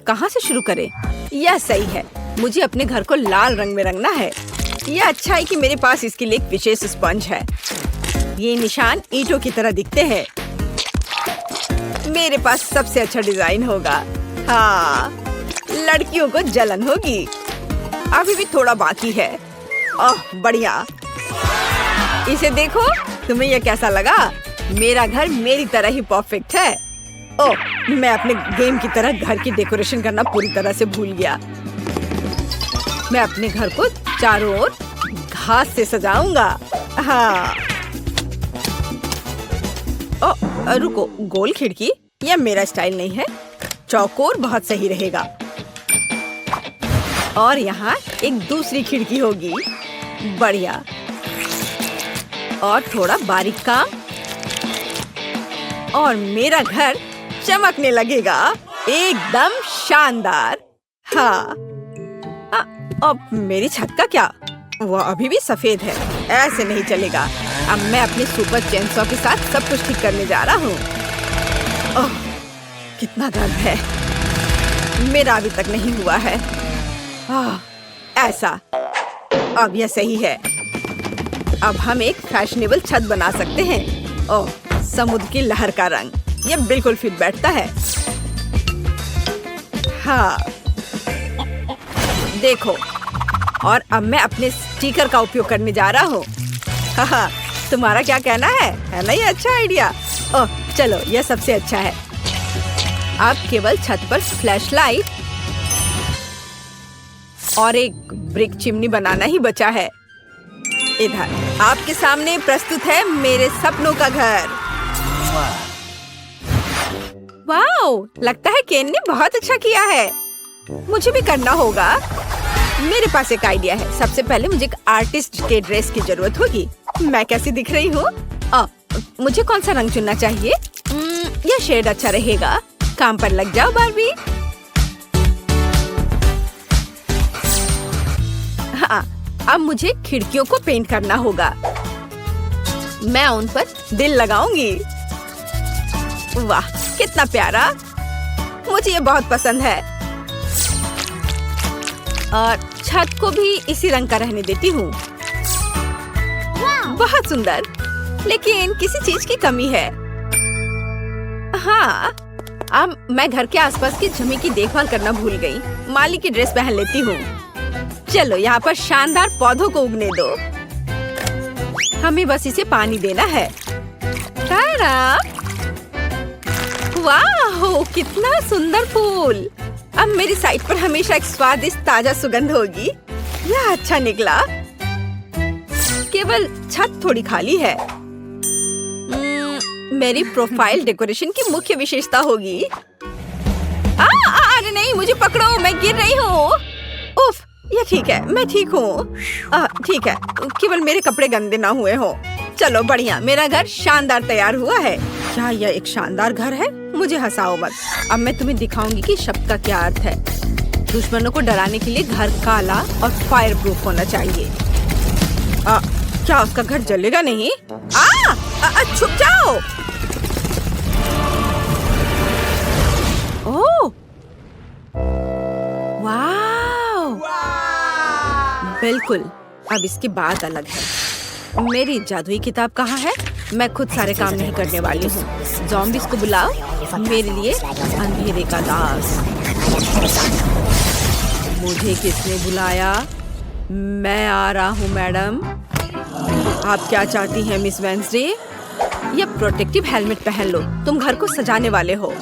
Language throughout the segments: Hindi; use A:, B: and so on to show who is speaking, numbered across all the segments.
A: कहाँ से शुरू करें? यह सही है, मुझे अपने घर को लाल रंग में रंगना है। यह अच्छा है कि मेरे पास इसके लिए एक विशेष स्पंज है। ये निशान ईंटों की तरह दिखते हैं। मेरे पास सबसे अच्छा डिजाइन होगा। हाँ, लड़कियों को जलन होगी। अभी भी थोड़ा बाकी है। ओह बढ़िया, इसे देखो। तुम्हें यह कैसा लगा? मेरा घर मेरी तरह ही परफेक्ट है। ओह, मैं अपने गेम की तरह घर की डेकोरेशन करना पूरी तरह से भूल गया। मैं अपने घर को चारों ओर घास से सजाऊंगा। हाँ। ओह रुको, गोल खिड़की? यह मेरा स्टाइल नहीं है। चौकोर बहुत सही रहेगा। और यहाँ एक दूसरी खिड़की होगी। बढ़िया। और थोड़ा बारीक काम और मेरा घर चमकने लगेगा। एकदम शानदार। हाँ। अब मेरी छत का क्या? वह अभी भी सफेद है। ऐसे नहीं चलेगा। अब मैं अपने सुपर चेनसॉ के साथ सब कुछ ठीक करने जा रहा हूँ। ओह, कितना दर्द है। मेरा अभी तक नहीं हुआ है। ऐसा। अब यह सही है। अब हम एक फैशनेबल छत बना सकते हैं। ओह, समुद्र की लहर का रंग। यह बिल्कुल फिट बैठता है। हाँ, देखो। और अब मैं अपने स्टिकर का उपयोग करने जा रहा हूँ। हाँ, तुम्हारा क्या कहना है ना ये अच्छा आइडिया? ओह चलो, यह सबसे अच्छा है। अब केवल छत पर फ्लैशलाइट और एक ब्रिक चिमनी बनाना ही बचा है। इधर आपके सामने प्रस्तुत है मेरे सपनों का घर। वाओ, लगता है केन ने बहुत अच्छा किया है। मुझे भी करना होगा। मेरे पास एक आइडिया है। सबसे पहले मुझे एक आर्टिस्ट के ड्रेस की जरूरत होगी। मैं कैसी दिख रही हूँ? मुझे कौन सा रंग चुनना चाहिए? यह शेड अच्छा रहेगा। काम पर लग जाओ बारबी। हाँ, अब मुझे खिड़कियों को पेंट करना होगा। मैं उन पर दिल लगाऊंगी। वाह, कितना प्यारा। मुझे ये बहुत पसंद है। और छत को भी इसी रंग का रहने देती हूँ। बहुत सुंदर, लेकिन किसी चीज की कमी है। हाँ, अब मैं घर के आसपास की जमीन की देखभाल करना भूल गई। माली की ड्रेस पहन लेती हूँ। चलो, यहाँ पर शानदार पौधों को उगने दो। हमें बस इसे पानी देना है। तारा! वाह, कितना सुंदर फूल। अब मेरी साइड पर हमेशा एक स्वादिष्ट ताजा सुगंध होगी। यह अच्छा निकला। केवल छत थोड़ी खाली है। मेरी प्रोफाइल डेकोरेशन की मुख्य विशेषता होगी। अरे नहीं, मुझे पकड़ो, मैं गिर रही हूँ। उफ, ये ठीक है, मैं ठीक हूँ। ठीक है, केवल मेरे कपड़े गंदे ना हुए हो। चलो बढ़िया, मेरा घर शानदार तैयार हुआ है। क्या यह एक शानदार घर है? मुझे हंसाओ मत। अब मैं तुम्हें दिखाऊंगी कि शब्द का क्या अर्थ है। दुश्मनों को डराने के लिए घर काला और फायर प्रूफ होना चाहिए। क्या उसका घर जलेगा नहीं? छुप जाओ। ओह, वाव, बिल्कुल। अब इसकी बात अलग है। मेरी जादुई किताब कहाँ है? मैं खुद सारे काम नहीं करने वाली हूँ। ज़ॉम्बीज़ को बुलाओ, मेरे लिए अंधेरे का दास। मुझे किसने बुलाया? मैं आ रहा हूँ मैडम। आप क्या चाहती हैं मिस वेंसडे? ये प्रोटेक्टिव हेलमेट पहन लो। तुम घर को सजाने वाले हो।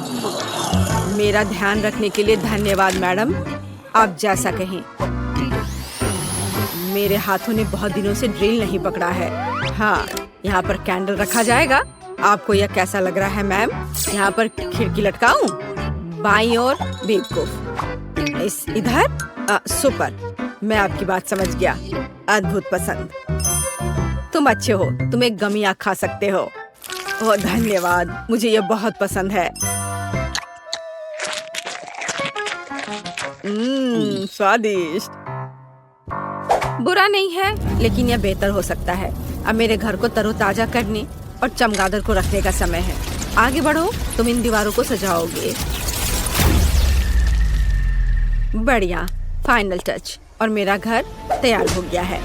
A: मेरा ध्यान रखने के लिए धन्यवाद मैडम। आप जैसा कहें। मेरे हाथों ने बहुत दिनों से ड्रिल नहीं पकड़ा है। हाँ, यहाँ पर कैंडल रखा जाएगा। आपको यह कैसा लग रहा है मैम? यहाँ पर खिड़की लटकाऊं? बाईं ओर बेवकूफ। इस इधर सुपर। मैं आपकी बात समझ गया। अद्भुत पसंद। तुम अच्छे हो। तुम एक गमिया खा सकते हो। ओह धन्यवाद, मुझे यह बहुत पसंद है। स्वादिष्ट। बुरा नहीं है, लेकिन यह बेहतर हो सकता है। अब मेरे घर को तरोताजा करने और चमगादड़ को रखने का समय है। आगे बढ़ो, तुम इन दीवारों को सजाओगे। बढ़िया, फाइनल टच और मेरा घर तैयार हो गया है।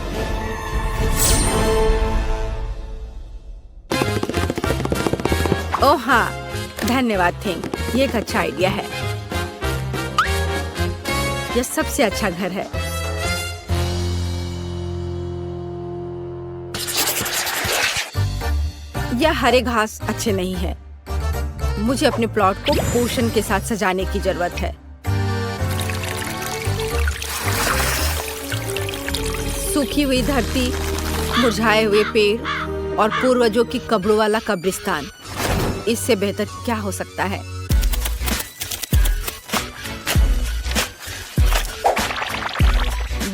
A: ओह हाँ, धन्यवाद थिंग, ये एक अच्छा आइडिया है। यह सबसे अच्छा घर है। यह हरे घास अच्छे नहीं है। मुझे अपने प्लॉट को पोषण के साथ सजाने की जरूरत है। सूखी हुई धरती, मुरझाए हुए पेड़ और पूर्वजों की कब्रों वाला कब्रिस्तान, इससे बेहतर क्या हो सकता है?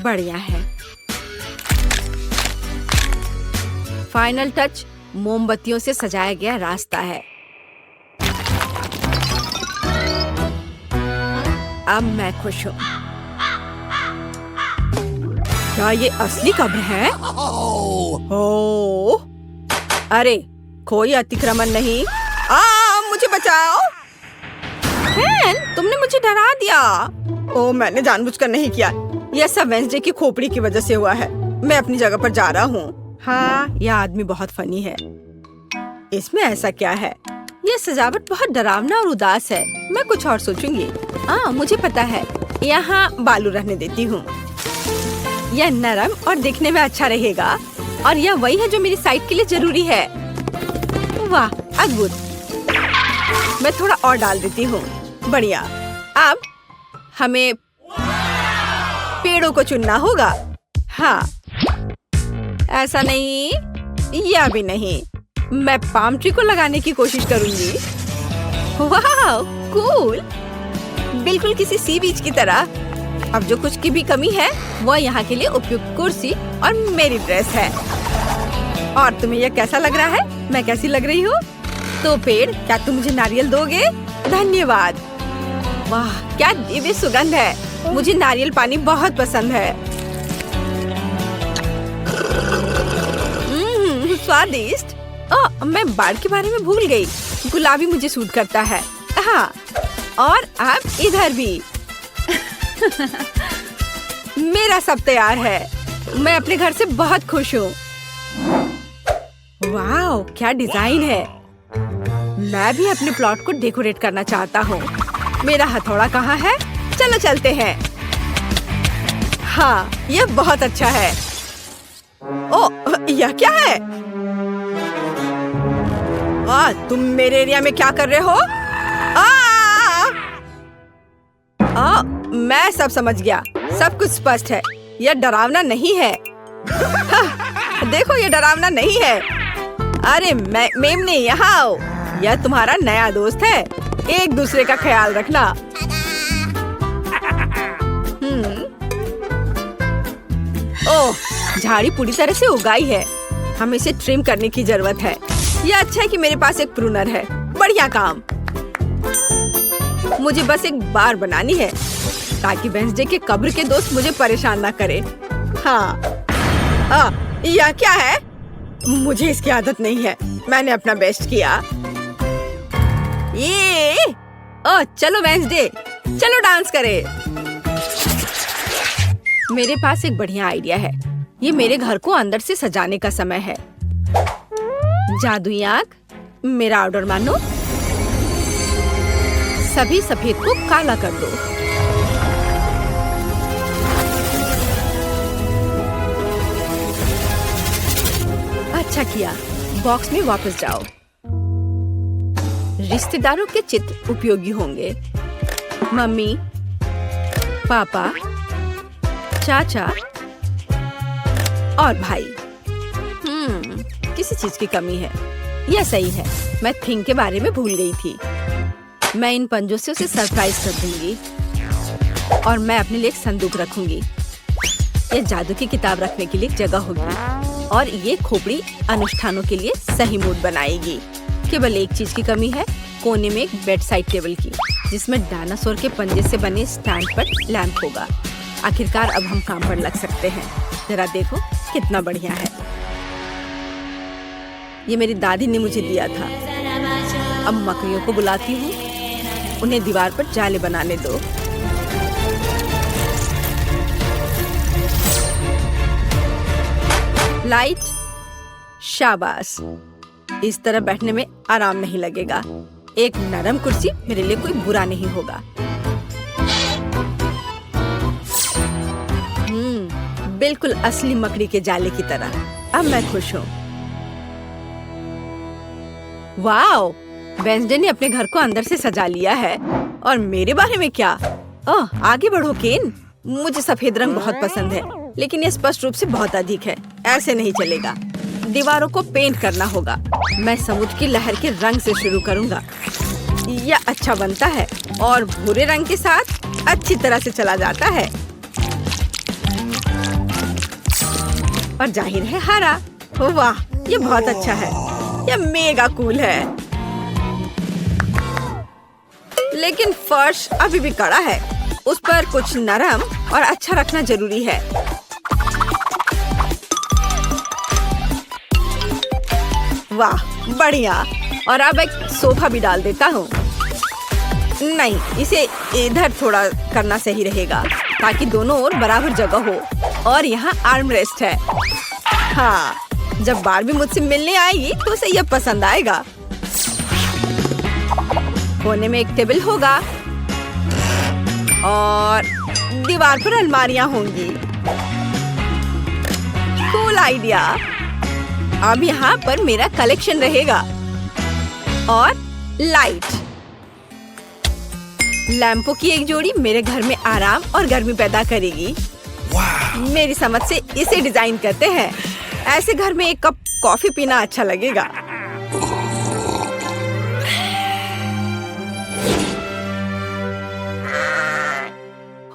A: बढ़िया है। फाइनल टच मोमबत्तियों से सजाया गया रास्ता है। अब मैं खुश हूँ। क्या ये असली कब्र है? ओह, अरे कोई अतिक्रमण नहीं। मुझे बचाओ। तुमने मुझे डरा दिया। ओह, मैंने जानबूझकर नहीं किया। यह सब वेंसडे की खोपड़ी की वजह से हुआ है। मैं अपनी जगह पर जा रहा हूँ। हाँ, यह आदमी बहुत फनी है। इसमें ऐसा क्या है? यह सजावट बहुत डरावना और उदास है। मैं कुछ और सोचूंगी। मुझे पता है, यहाँ बालू रहने देती हूँ। यह नरम और दिखने में अच्छा रहेगा और यह वही है जो मेरी साइट के लिए जरूरी है। वाह, अद्भुत। मैं थोड़ा और डाल देती हूँ। बढ़िया। अब हमें पेड़ों को चुनना होगा। हाँ, ऐसा नहीं, यह भी नहीं। मैं पाम ट्री को लगाने की कोशिश करूंगी। वाह, कूल। बिल्कुल किसी सी बीच की तरह। अब जो कुछ की भी कमी है वह यहाँ के लिए उपयुक्त कुर्सी और मेरी ड्रेस है। और तुम्हें यह कैसा लग रहा है? मैं कैसी लग रही हूँ? तो पेड़, क्या तुम मुझे नारियल दोगे? धन्यवाद। वाह, क्या दिव्य सुगंध है। मुझे नारियल पानी बहुत पसंद है। स्वादिष्ट। मैं बाढ़ के बारे में भूल गई। गुलाबी मुझे सूट करता है। हाँ, और अब इधर भी। मेरा सब तैयार है। मैं अपने घर से बहुत खुश हूँ। वाह, क्या डिजाइन है। मैं भी अपने प्लॉट को डेकोरेट करना चाहता हूँ। मेरा हथौड़ा कहाँ है? चलो चलते हैं। हाँ, यह बहुत अच्छा है। ओह, यह क्या है? तुम मेरे एरिया में क्या कर रहे हो? मैं सब समझ गया। सब कुछ स्पष्ट है। यह डरावना नहीं है। देखो, यह डरावना नहीं है। अरे मेमने, यहाँ आओ। यह तुम्हारा नया दोस्त है। एक दूसरे का ख्याल रखना। ओह, झाड़ी पूरी तरह से उगाई है। हमें इसे ट्रिम करने की जरूरत है। यह अच्छा है कि मेरे पास एक प्रूनर है। बढ़िया काम। मुझे बस एक बार बनानी है ताकि वेंसडे के कब्र के दोस्त मुझे परेशान ना करे। हाँ, यह क्या है? मुझे इसकी आदत नहीं है। मैंने अपना बेस्ट किया। चलो वेंसडे, चलो डांस करें। मेरे पास एक बढ़िया आइडिया है। ये मेरे घर को अंदर से सजाने का समय है। जादुई आग, मेरा ऑर्डर मानो। सभी सफेद को काला कर दो। अच्छा किया। बॉक्स में वापस जाओ। रिश्तेदारों के चित्र उपयोगी होंगे। मम्मी, पापा, चाचा और भाई। किसी चीज की कमी है। यह सही है। मैं थिंग के बारे में भूल गई थी। मैं इन पंजों से उसे सरप्राइज कर दूंगी और मैं अपने लिए एक संदूक रखूंगी। यह जादू की किताब रखने के लिए एक जगह होगी और ये खोपड़ी अनुष्ठानों के लिए सही मूड बनाएगी। केवल एक चीज की कमी है, कोने में एक बेड साइड टेबल की, जिसमें डायनासोर के पंजे से बने स्टैंड पर लैंप होगा। आखिरकार अब हम काम पर लग सकते हैं। जरा देखो कितना बढ़िया है। ये मेरी दादी ने मुझे दिया था। अब मकड़ियों को बुलाती हूँ। उन्हें दीवार पर जाले बनाने दो। लाइट, शाबाश। इस तरह बैठने में आराम नहीं लगेगा। एक नरम कुर्सी मेरे लिए कोई बुरा नहीं होगा। बिल्कुल असली मकड़ी के जाले की तरह। अब मैं खुश हूँ। वाओ, वेंसडे ने अपने घर को अंदर से सजा लिया है। और मेरे बारे में क्या? ओह, आगे बढ़ो केन। मुझे सफेद रंग बहुत पसंद है, लेकिन ये स्पष्ट रूप से बहुत अधिक है। ऐसे नहीं चलेगा। दीवारों को पेंट करना होगा। मैं समुद्र की लहर के रंग से शुरू करूंगा। यह अच्छा बनता है और भूरे रंग के साथ अच्छी तरह से चला जाता है। और जाहिर है हरा। वाह, ये बहुत अच्छा है। यह मेगा कूल है। लेकिन फर्श अभी भी कड़ा है। उस पर कुछ नरम और अच्छा रखना जरूरी है। वाह, बढ़िया। और अब एक सोफा भी डाल देता हूँ। नहीं, इसे इधर थोड़ा करना सही रहेगा ताकि दोनों ओर बराबर जगह हो। और यहाँ आर्म रेस्ट है। हाँ, जब बारबी मुझसे मिलने आएगी तो उसे यह पसंद आएगा। कोने में एक टेबल होगा और दीवार पर अलमारियां होंगी। Cool idea. अब यहाँ पर मेरा कलेक्शन रहेगा। और लाइट, लैंपों की एक जोड़ी मेरे घर में आराम और गर्मी पैदा करेगी। मेरी समझ से इसे डिजाइन करते हैं। ऐसे घर में एक कप कॉफी पीना अच्छा लगेगा।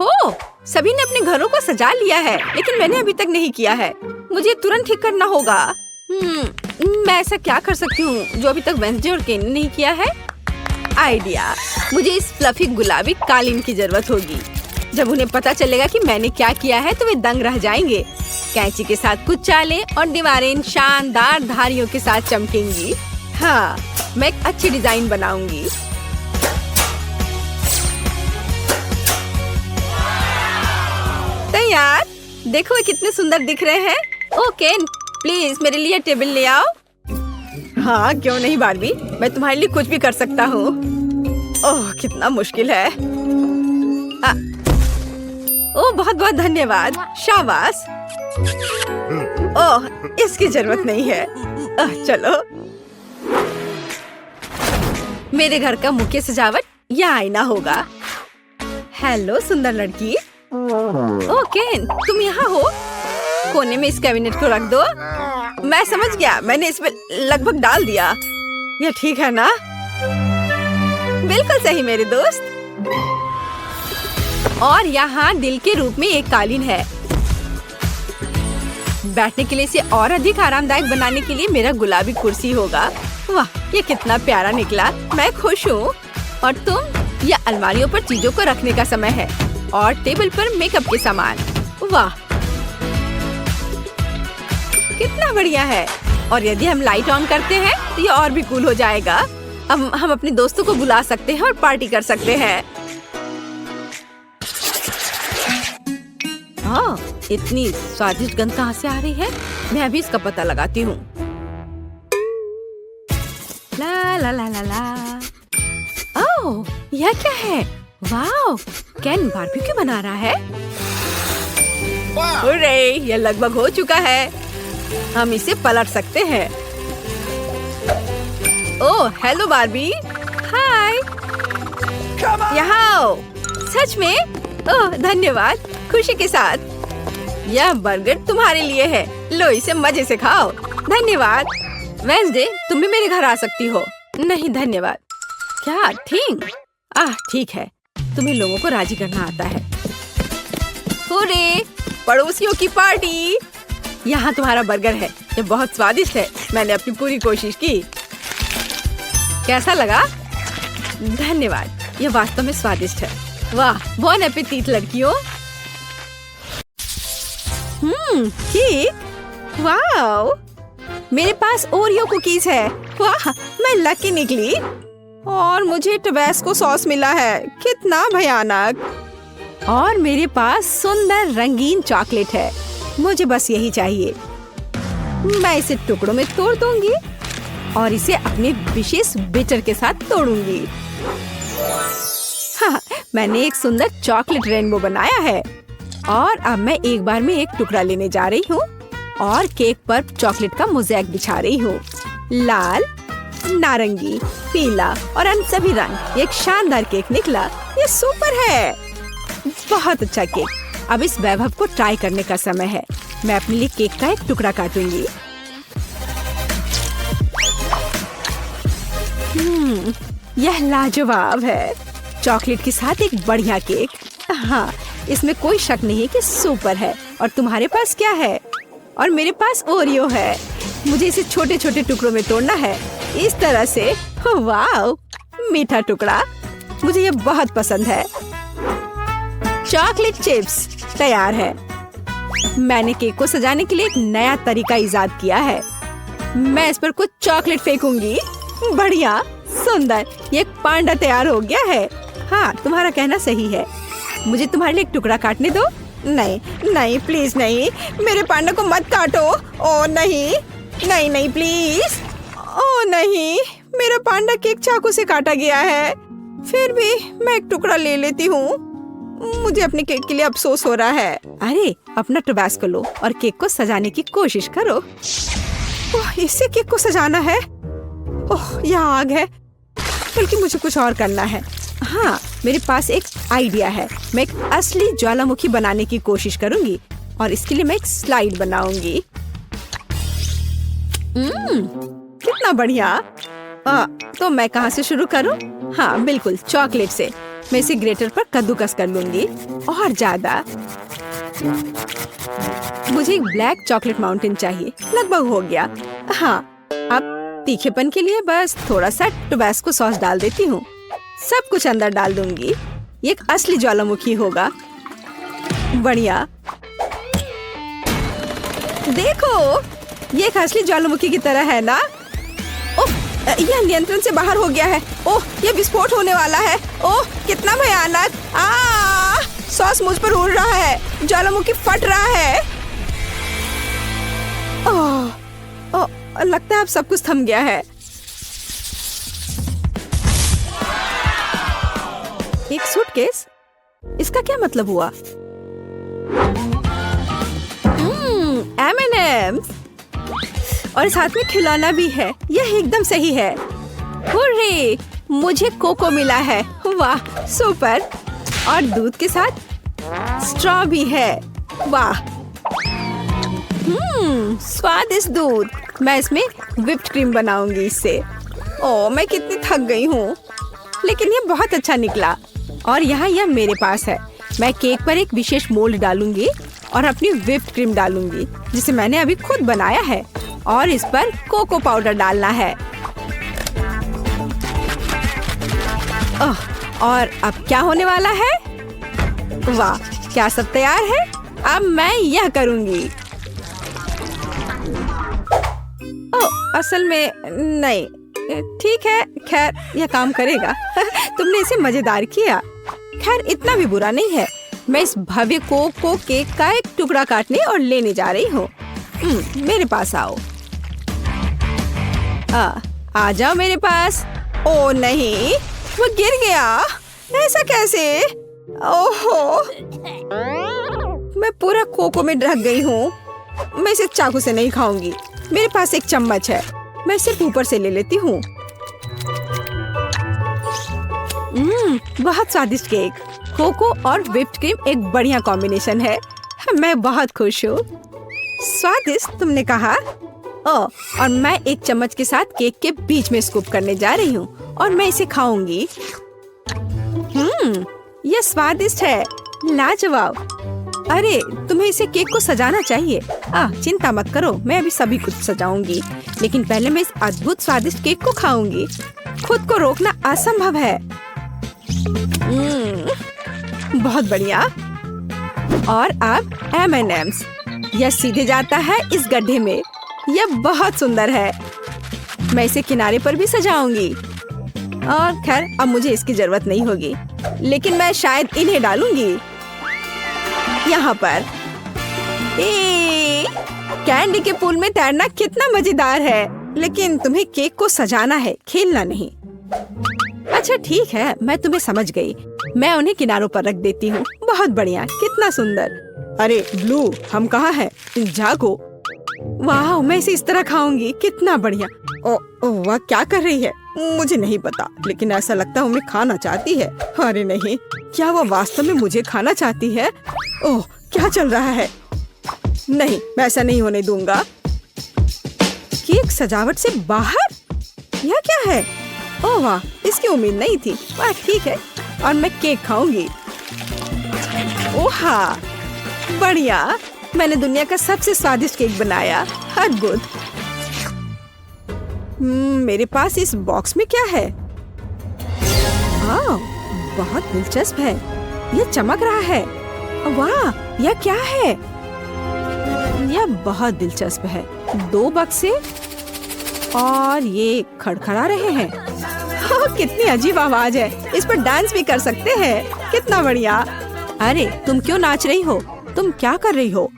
A: हो, सभी ने अपने घरों को सजा लिया है, लेकिन मैंने अभी तक नहीं किया है। मुझे तुरंत ठीक करना होगा। मैं ऐसा क्या कर सकती हूँ जो अभी तक वेंसडे और केन ने नहीं किया है? आइडिया, मुझे इस फ्लफी गुलाबी कालीन की जरूरत होगी। जब उन्हें पता चलेगा कि मैंने क्या किया है तो वे दंग रह जाएंगे। कैंची के साथ कुछ चालें और दीवारें इन शानदार धारियों के साथ चमकेंगी। हाँ, मैं एक अच्छी डिजाइन बनाऊंगी। तैयार। देखो वे कितने सुंदर दिख रहे हैं। ओ केन, प्लीज मेरे लिए टेबल ले आओ। हाँ, क्यों नहीं बारबी, मैं तुम्हारे लिए कुछ भी कर सकता हूँ। ओह, कितना मुश्किल है। ओह, बहुत बहुत धन्यवाद। शाबाश। ओह, इसकी जरूरत नहीं है। चलो। मेरे घर का मुख्य सजावट यह आईना होगा। हेलो सुंदर लड़की। ओह केन, तुम यहाँ हो? कोने में इस कैबिनेट को रख दो। मैं समझ गया, मैंने इसमें लगभग डाल दिया। यह ठीक है ना? बिल्कुल सही मेरे दोस्त। और यहाँ दिल के रूप में एक कालीन है। बैठने के लिए इसे और अधिक आरामदायक बनाने के लिए मेरा गुलाबी कुर्सी होगा। वाह, ये कितना प्यारा निकला। मैं खुश हूँ। और तुम, यह अलमारियों पर चीजों को रखने का समय है और टेबल पर मेकअप के सामान। वाह, कितना बढ़िया है। और यदि हम लाइट ऑन करते हैं तो ये और भी कूल हो जाएगा। अब हम अपने दोस्तों को बुला सकते हैं और पार्टी कर सकते हैं। हाँ, इतनी स्वादिष्ट गंध कहाँ से आ रही है? मैं अभी इसका पता लगाती हूँ। ला ला ला ला ला। ओह, यह क्या है? वाह, केन बारबेक्यू बना रहा है। हुर्रे, यह लगभग हो चुका है। हम इसे पलट सकते हैं। ओह, हेलो बारबी। हाय, यहाँ आओ। सच में? ओह, धन्यवाद। खुशी के साथ। यह बर्गर तुम्हारे लिए है। लो, इसे मजे से खाओ। धन्यवाद। वेंसडे, तुम भी मेरे घर आ सकती हो। नहीं धन्यवाद। क्या? ठीक है। तुम्हें लोगों को राजी करना आता है। हुर्रे, पड़ोसियों की पार्टी। यहाँ तुम्हारा बर्गर है। ये बहुत स्वादिष्ट है। मैंने अपनी पूरी कोशिश की। कैसा लगा? धन्यवाद। यह वास्तव में स्वादिष्ट है। वाह, बॉन एपेटीट लड़कियों। केक। वाह, मेरे पास ओरियो कुकीज है। वाह, मैं लकी निकली। और मुझे टबैस्को सॉस मिला है। कितना भयानक। और मेरे पास सुंदर रंगीन चॉकलेट है। मुझे बस यही चाहिए। मैं इसे टुकड़ों में तोड़ दूंगी और इसे अपने विशेष बीटर के साथ तोड़ूंगी। हाँ, मैंने एक सुंदर चॉकलेट रेनबो बनाया है और अब मैं एक बार में एक टुकड़ा लेने जा रही हूँ और केक पर चॉकलेट का मोज़ेक बिछा रही हूँ। लाल, नारंगी, पीला और अन्य सभी रंग। एक शानदार केक निकला। ये सुपर है, बहुत अच्छा केक। अब इस वैभव को ट्राई करने का समय है। मैं अपने लिए केक का एक टुकड़ा काटूंगी। यह लाजवाब है। चॉकलेट के साथ एक बढ़िया केक। हाँ, इसमें कोई शक नहीं कि सुपर है। और तुम्हारे पास क्या है? और मेरे पास ओरियो है। मुझे इसे छोटे छोटे टुकड़ों में तोड़ना है, इस तरह से। वाह, मीठा टुकड़ा, मुझे ये बहुत पसंद है। चॉकलेट चिप्स तैयार है। मैंने केक को सजाने के लिए एक नया तरीका इजाद किया है। मैं इस पर कुछ चॉकलेट फेंकूंगी। बढ़िया, सुंदर, ये एक पांडा तैयार हो गया है। हाँ, तुम्हारा कहना सही है। मुझे तुम्हारे लिए एक टुकड़ा काटने दो। नहीं नहीं, प्लीज नहीं, मेरे पांडा को मत काटो। ओ नहीं नहीं नहीं, प्लीज। ओ नहीं, मेरा पांडा केक चाकू से काटा गया है। फिर भी मैं एक टुकड़ा ले लेती हूँ। मुझे अपने केक के लिए अफसोस हो रहा है। अरे, अपना टबास्को लो और केक को सजाने की कोशिश करो। ओह, इससे केक को सजाना है। ओह, यहाँ आग है। बल्कि मुझे कुछ और करना है। हाँ, मेरे पास एक आइडिया है। मैं एक असली ज्वालामुखी बनाने की कोशिश करूंगी और इसके लिए मैं एक स्लाइड बनाऊंगी। कितना बढ़िया। तो मैं कहाँ से शुरू करूं? हाँ, बिल्कुल, चॉकलेट से। मैं इसे ग्रेटर पर कद्दूकस कर लूंगी और ज्यादा। मुझे एक ब्लैक चॉकलेट माउंटेन चाहिए। लगभग हो गया। हाँ, अब तीखेपन के लिए बस थोड़ा सा टबास्को सॉस डाल देती हूँ। सब कुछ अंदर डाल दूंगी। ये एक असली ज्वालामुखी होगा। बढ़िया, देखो, ये एक असली ज्वालामुखी की तरह है ना? ओह, यह नियंत्रण से बाहर हो गया है। ओह, ये विस्फोट होने वाला है। ओह, कितना भयानक। सॉस मुझ पर उड़ रहा है। ज्वालामुखी फट रहा है। ओह, लगता है अब सब कुछ थम गया है। एक सूटकेस? इसका क्या मतलब हुआ? M&M's और साथ में खिलौना भी है। यह एकदम सही है। हुर्रे, मुझे कोको मिला है। वाह, सुपर। और दूध के साथ स्ट्रॉ भी है। वाह, स्वादिष्ट दूध। मैं इसमें व्हिप्ड क्रीम बनाऊंगी इससे। ओह, मैं कितनी थक गई हूँ, लेकिन ये बहुत अच्छा निकला। और यहाँ यह मेरे पास है। मैं केक पर एक विशेष मोल्ड डालूंगी और अपनी व्हिप्ड क्रीम डालूंगी, जिसे मैंने अभी खुद बनाया है। और इस पर कोको पाउडर डालना है। और अब क्या होने वाला है? वाह, क्या सब तैयार है? अब मैं यह करूंगी। ओह, असल में नहीं। ठीक है, खैर, यह काम करेगा। तुमने इसे मजेदार किया। खैर, इतना भी बुरा नहीं है। मैं इस भव्य कोको केक का एक टुकड़ा काटने और लेने जा रही हूँ। मेरे पास आओ। आ जाओ मेरे पास। ओ नहीं, वो गिर गया। ऐसा कैसे? ओहो, मैं पूरा कोको में ढक गई हूँ। मैं इसे चाकू से नहीं खाऊंगी। मेरे पास एक चम्मच है। मैं सिर्फ ऊपर से ले लेती हूँ। बहुत स्वादिष्ट केक। कोको और व्हिप्ड क्रीम एक बढ़िया कॉम्बिनेशन है। मैं बहुत खुश हूँ। स्वादिष्ट तुमने कहा? और मैं एक चम्मच के साथ केक के बीच में स्कूप करने जा रही हूँ और मैं इसे खाऊंगी। यह स्वादिष्ट है, लाजवाब। अरे, तुम्हें इसे केक को सजाना चाहिए। चिंता मत करो, मैं अभी सभी कुछ सजाऊंगी। लेकिन पहले मैं इस अद्भुत स्वादिष्ट केक को खाऊंगी। खुद को रोकना असंभव है। बहुत बढ़िया। और अब M&M's। यह सीधे जाता है इस गड्ढे में। यह बहुत सुंदर है। मैं इसे किनारे पर भी सजाऊंगी। और खैर, अब मुझे इसकी जरूरत नहीं होगी, लेकिन मैं शायद इन्हें डालूंगी यहाँ पर। कैंडी के पूल में तैरना कितना मजेदार है, लेकिन तुम्हें केक को सजाना है, खेलना नहीं। अच्छा ठीक है, मैं तुम्हें समझ गई। मैं उन्हें किनारों पर रख देती हूँ। बहुत बढ़िया, कितना सुंदर। अरे ब्लू, हम कहाँ हैं? जागो। वाह, मैं इसे इस तरह खाऊंगी, कितना बढ़िया। ओ, वह क्या कर रही है? मुझे नहीं पता, लेकिन ऐसा लगता है उन्हें खाना चाहती है। अरे नहीं, क्या वह वास्तव में मुझे खाना चाहती है? ओह, क्या चल रहा है? नहीं, मैं ऐसा नहीं होने दूंगा। केक सजावट से बाहर? यह क्या है? ओह वाह, इसकी उम्मीद नहीं थी। वाह ठीक है, और मैं केक खाऊंगी। ओह हाँ, बढ़िया। मैंने दुनिया का सबसे स्वादिष्ट केक बनाया। अद्भुत। मेरे पास इस बॉक्स में क्या है? हाँ, बहुत दिलचस्प है। यह चमक रहा है। वाह, यह क्या है? यह बहुत दिलचस्प है। 2 बक्से और ये खड़खड़ा रहे हैं। कितनी अजीब आवाज है। इस पर डांस भी कर सकते हैं। कितना बढ़िया। अरे तुम क्यों नाच रही हो? तुम क्या कर रही हो?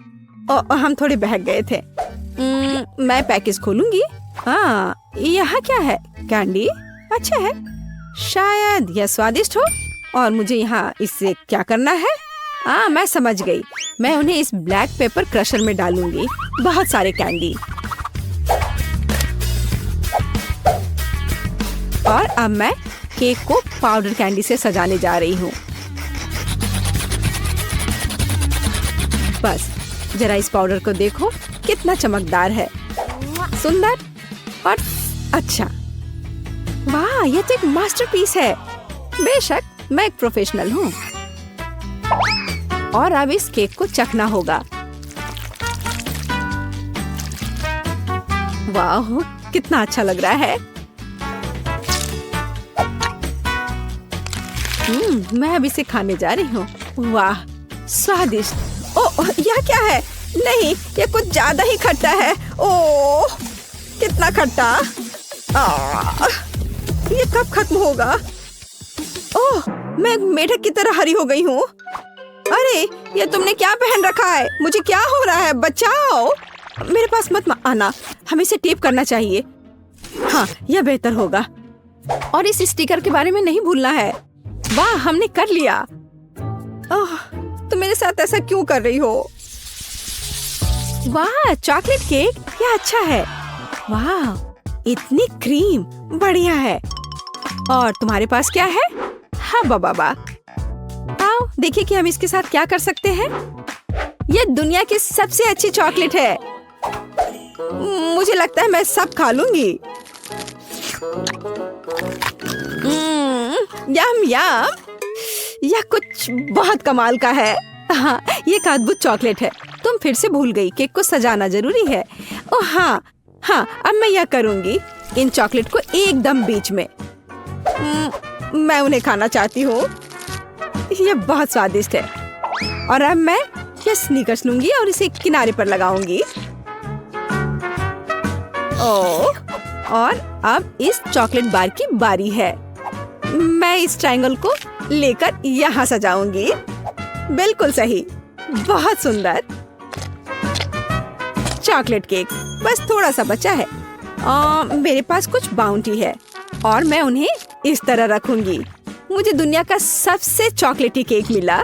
A: हम थोड़े बहक गए थे। मैं पैकेज खोलूंगी। हाँ, यहाँ क्या है? कैंडी? अच्छा है, शायद यह स्वादिष्ट हो। और मुझे यहाँ इससे क्या करना है? हाँ, मैं समझ गई। मैं उन्हें इस ब्लैक पेपर क्रशर में डालूंगी। बहुत सारे कैंडी। और अब मैं केक को पाउडर कैंडी से सजाने जा रही हूँ। बस जरा इस पाउडर को देखो, कितना चमकदार है, सुंदर और अच्छा। वाह, यह तो एक मास्टरपीस है। बेशक, मैं एक प्रोफेशनल हूँ। और अब इस केक को चखना होगा। वाह, कितना अच्छा लग रहा है। मैं अब इसे खाने जा रही हूँ। वाह, स्वादिष्ट। ओह, यह क्या है? नहीं, यह कुछ ज्यादा ही खट्टा है। ओह, कितना खट्टा। ये कब खत्म होगा? ओह, मैं एक मेढक की तरह हरी हो गई हूँ। अरे, ये तुमने क्या पहन रखा है? मुझे क्या हो रहा है? बचाओ। मेरे पास मत आना, हमें इसे टेप करना चाहिए। हाँ, यह बेहतर होगा। और इस स्टिकर के बारे में नहीं भूलना है। वाह, हमने कर लिया। ओह, तुम मेरे साथ ऐसा क्यों कर रही हो? वाह, चॉकलेट केक, यह अच्छा है। वाह, इतनी क्रीम, बढ़िया है। और तुम्हारे पास क्या है? हाँ बाबा, आओ देखिए कि हम इसके साथ क्या कर सकते हैं। यह दुनिया की सबसे अच्छी चॉकलेट है। मुझे लगता है मैं सब खा लूंगी। यम यम, यह कुछ बहुत कमाल का है। हाँ, ये एक अद्भुत चॉकलेट है। तुम फिर से भूल गई, केक को सजाना जरूरी है। ओह हाँ, अब मैं यह करूंगी, इन चॉकलेट को एकदम बीच में। मैं उन्हें खाना चाहती हूँ। यह बहुत स्वादिष्ट है। और अब मैं यह स्नीकर्स लूंगी और इसे किनारे पर लगाऊंगी। ओह, और अब इस चॉकलेट बार की बारी है। मैं इस ट्रायंगल को लेकर यहाँ सजाऊंगी। बिल्कुल सही, बहुत सुंदर। चॉकलेट केक बस थोड़ा सा बचा है। मेरे पास कुछ बाउंटी है और मैं उन्हें इस तरह रखूंगी। मुझे दुनिया का सबसे चॉकलेटी केक मिला।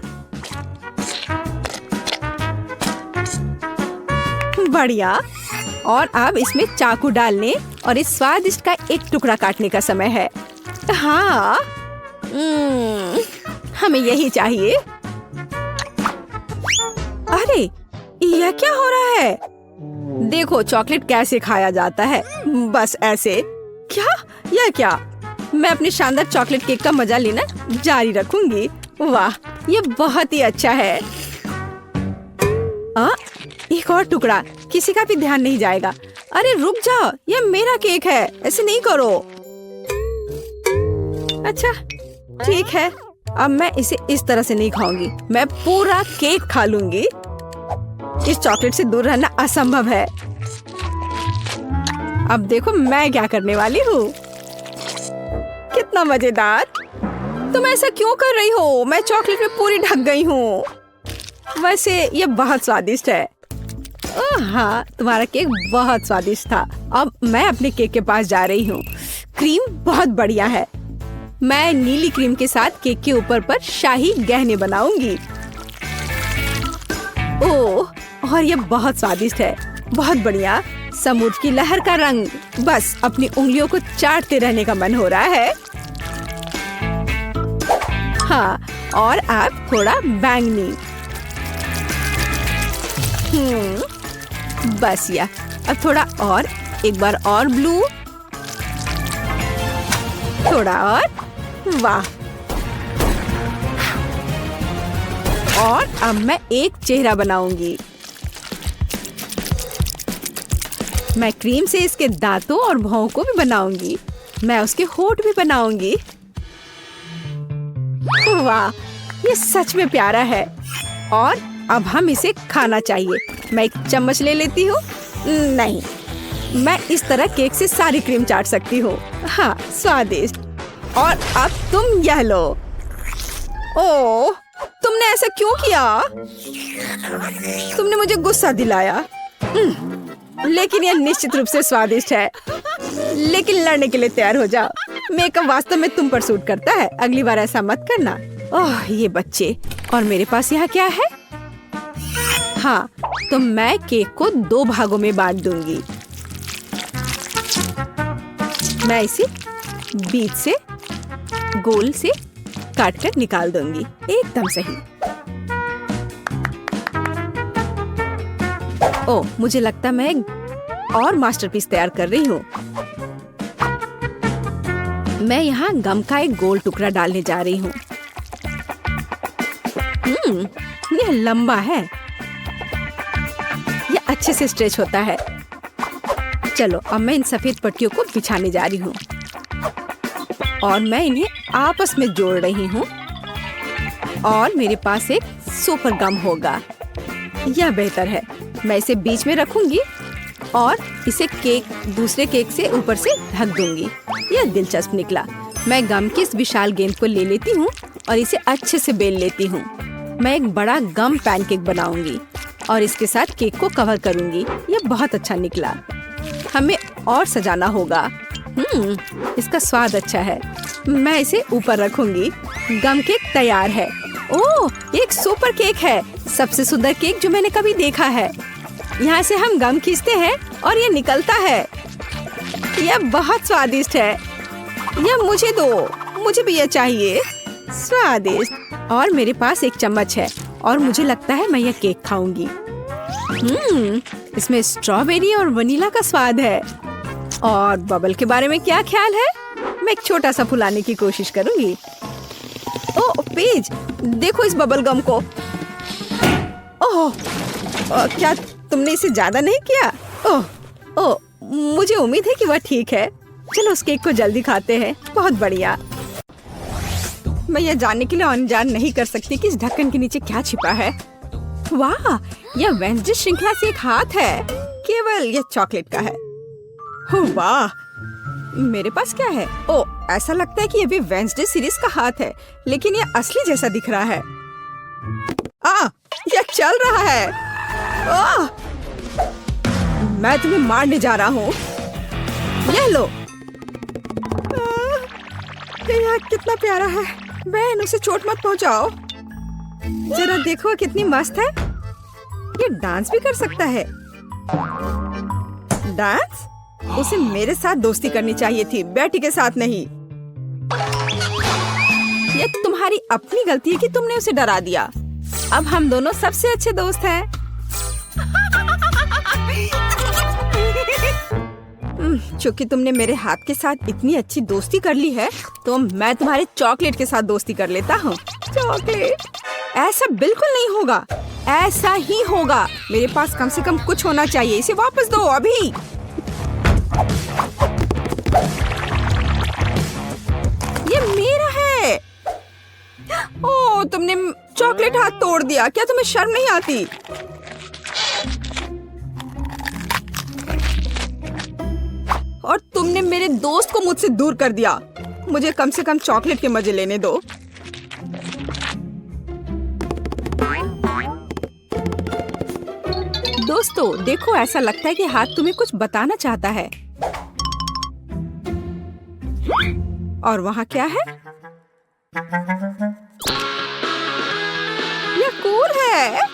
A: बढ़िया। और अब इसमें चाकू डालने और इस स्वादिष्ट का एक टुकड़ा काटने का समय है। हाँ, हमें यही चाहिए। अरे, यह क्या हो रहा है? देखो चॉकलेट कैसे खाया जाता है, बस ऐसे। क्या? यह क्या? मैं अपने शानदार चॉकलेट केक का मजा लेना जारी रखूंगी। वाह, ये बहुत ही अच्छा है। एक और टुकड़ा, किसी का भी ध्यान नहीं जाएगा। अरे रुक जाओ, यह मेरा केक है, ऐसे नहीं करो। अच्छा ठीक है, अब मैं इसे इस तरह से नहीं खाऊंगी। मैं पूरा केक खा लूंगी। इस चॉकलेट से दूर रहना असंभव है। अब देखो मैं क्या करने वाली हूँ। कितना मजेदार। तुम ऐसा क्यों कर रही हो? मैं चॉकलेट में पूरी ढक गई हूँ। वैसे ये बहुत स्वादिष्ट है। ओह हाँ, तुम्हारा केक बहुत स्वादिष्ट था। अब मैं अपने केक के पास जा रही हूँ। क्रीम बहुत बढ़िया है। मैं नीली क्रीम के साथ केक के ऊपर पर शाही गहने बनाऊंगी। ओह, और ये बहुत स्वादिष्ट है। बहुत बढ़िया। समुद्र की लहर का रंग। बस अपनी उंगलियों को चाटते रहने का मन हो रहा है। हाँ, और अब थोड़ा बैंगनी। बस या अब थोड़ा और, एक बार और ब्लू, थोड़ा और, वाह। और अब मैं एक चेहरा बनाऊंगी। मैं क्रीम से इसके दांतों और भौं को भी बनाऊंगी। मैं उसके होंठ भी बनाऊंगी। वाह, ये सच में प्यारा है। और अब हम इसे खाना चाहिए। मैं एक चम्मच ले लेती हूँ। नहीं, मैं इस तरह केक से सारी क्रीम चाट सकती हूँ। हाँ, स्वादिष्ट। और अब तुम यह लो। ओह, तुमने ऐसा क्यों किया? तुमने मुझे गुस्सा दिलाया। लेकिन यह निश्चित रूप से स्वादिष्ट है। लेकिन लड़ने के लिए तैयार हो जाओ। मेकअप वास्तव में तुम पर सूट करता है। अगली बार ऐसा मत करना। ओह, ये बच्चे। और मेरे पास यहाँ क्या है? हाँ, तो मैं केक को 2 भागों में बांट दूंगी। मैं इसे बीच से गोल से काट कर निकाल दूंगी। एकदम सही। ओह, मुझे लगता मैं एक और मास्टरपीस तैयार कर रही हूँ। मैं यहाँ गम का एक गोल टुकड़ा डालने जा रही हूँ। यह लंबा है। यह अच्छे से स्ट्रेच होता है। चलो, अब मैं इन सफेद पट्टियों को बिछाने जा रही हूँ और मैं इन्हें आपस में जोड़ रही हूँ। और मेरे पास एक सुपर गम होगा। यह बेहतर है। मैं इसे बीच में रखूंगी और इसे दूसरे केक से ऊपर से ढक दूंगी। यह दिलचस्प निकला। मैं गम की इस विशाल गेंद को ले लेती हूँ और इसे अच्छे से बेल लेती हूँ। मैं एक बड़ा गम पैनकेक बनाऊंगी और इसके साथ केक को कवर करूंगी। यह बहुत अच्छा निकला। हमें और सजाना होगा। इसका स्वाद अच्छा है। मैं इसे ऊपर रखूंगी। गम केक तैयार है। ओह, एक सुपर केक है। सबसे सुंदर केक जो मैंने कभी देखा है। यहाँ से हम गम खींचते हैं और ये निकलता है। यह बहुत स्वादिष्ट है। यह मुझे दो। मुझे भी यह चाहिए। स्वादिष्ट। और मेरे पास एक चम्मच है और मुझे लगता है मैं यह केक खाऊंगी। इसमें स्ट्रॉबेरी और वनीला का स्वाद है। और बबल के बारे में क्या ख्याल है? मैं एक छोटा सा फुलाने की कोशिश करूंगी। ओह पेज, देखो इस बबल गम को। ओह, क्या तुमने इसे ज्यादा नहीं किया? ओह, मुझे उम्मीद है कि वह ठीक है। चलो उस केक को जल्दी खाते हैं। बहुत बढ़िया। मैं यह जानने के लिए अनजान नहीं कर सकती कि इस ढक्कन के नीचे क्या छिपा है। वाह, यह वेंसडे श्रृंखला से एक हाथ है। केवल यह चॉकलेट का है। वाह, मेरे पास क्या है? ओह, ऐसा लगता है कि यह भी वेंसडे सीरीज का हाथ है, लेकिन यह असली जैसा दिख रहा है। यह चल रहा है। मैं तुम्हें मारने जा रहा हूँ। यह लो। यह कितना प्यारा है। बहन, उसे चोट मत पहुंचाओ। जरा देखो कितनी मस्त है। ये डांस भी कर सकता है। डांस? उसे मेरे साथ दोस्ती करनी चाहिए थी, बेटी के साथ नहीं। ये तुम्हारी अपनी गलती है कि तुमने उसे डरा दिया। अब हम दोनों सबसे अच्छे दोस्त हैं। क्योंकि तुमने मेरे हाथ के साथ इतनी अच्छी दोस्ती कर ली है, तो मैं तुम्हारे चॉकलेट के साथ दोस्ती कर लेता हूँ। चॉकलेट? ऐसा बिल्कुल नहीं होगा। ऐसा ही होगा। मेरे पास कम से कम कुछ होना चाहिए। इसे वापस दो अभी। ये मेरा है। ओह, तुमने चॉकलेट हाथ तोड़ दिया। क्या तुम्हें शर्म नहीं आती? और तुमने मेरे दोस्त को मुझसे दूर कर दिया। मुझे कम से कम चॉकलेट के मजे लेने दो। दोस्तों देखो, ऐसा लगता है कि हाथ तुम्हें कुछ बताना चाहता है। और वहाँ क्या है? यह कूल है।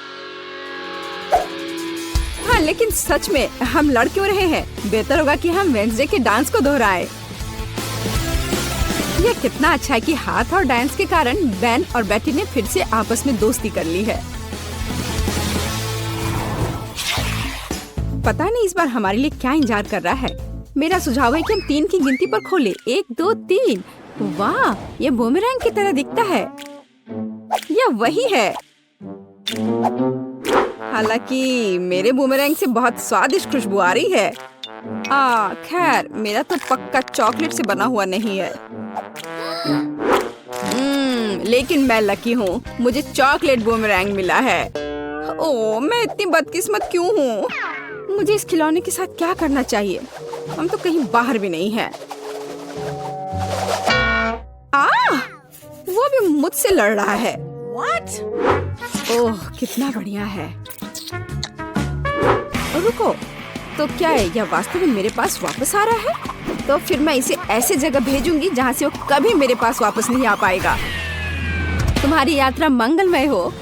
A: हाँ, लेकिन सच में हम लड़ क्यों रहे हैं? बेहतर होगा कि हम वेडनेसडे के डांस को दोहराएं। यह कितना अच्छा है कि हाथ और डांस के कारण बेन और बेटी ने फिर से आपस में दोस्ती कर ली है। पता नहीं इस बार हमारे लिए क्या इंतजार कर रहा है। मेरा सुझाव है कि हम 3 की गिनती पर खोलें। 1 2 3। वाह, ये बूमेरैंग की तरह दिखता है। यह वही है। हालांकि मेरे बूमेरैंग से बहुत स्वादिष्ट खुशबू आ रही है। खैर, मेरा तो पक्का चॉकलेट से बना हुआ नहीं है। लेकिन मैं लकी हूँ, मुझे चॉकलेट बूमेरैंग मिला है। ओह, मैं इतनी बदकिस्मत क्यों हूँ? मुझे इस खिलौने के साथ क्या करना चाहिए? हम तो कहीं बाहर भी नहीं हैं। वो भी मुझसे लड़ रहा है। What? ओह, कितना बढ़िया है। रुको, तो क्या है? यह वास्तव में मेरे पास वापस आ रहा है? तो फिर मैं इसे ऐसे जगह भेजूंगी जहाँ से वो कभी मेरे पास वापस नहीं आ पाएगा। तुम्हारी यात्रा मंगलमय हो।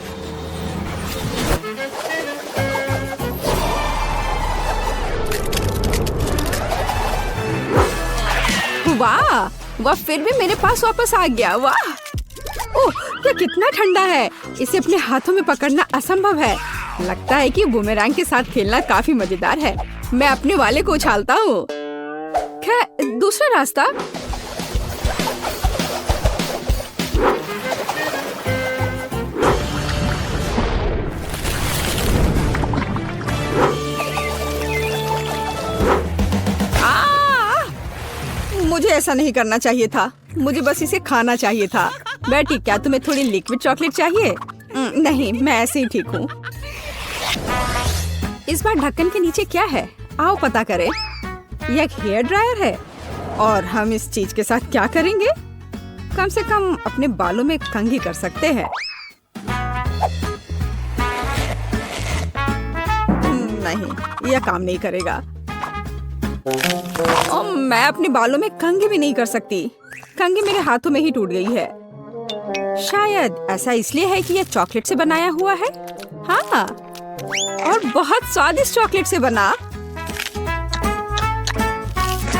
A: वाह, वह फिर भी मेरे पास वापस आ गया। वाह, ओह, यह कितना ठंडा है। इसे अपने हाथों में पकड़ना असंभव है। लगता है कि बूमेरैंग के साथ खेलना काफी मजेदार है। मैं अपने वाले को उछालता हूँ। खैर, दूसरा रास्ता। मुझे ऐसा नहीं करना चाहिए था। मुझे बस इसे खाना चाहिए था। बेटी, क्या तुम्हें थोड़ी लिक्विड चॉकलेट चाहिए? नहीं, मैं ऐसे ही ठीक हूँ। इस बार ढक्कन के नीचे क्या है? आओ पता करें। यह एक हेयर ड्रायर है। और हम इस चीज के साथ क्या करेंगे? कम से कम अपने बालों में कंघी कर सकते हैं। नहीं, यह काम नहीं करेगा। मैं अपने बालों में कंघी भी नहीं कर सकती। कंघी मेरे हाथों में ही टूट गई है। शायद ऐसा इसलिए है कि यह चॉकलेट से बनाया हुआ है। हाँ, और बहुत स्वादिष्ट चॉकलेट से बना।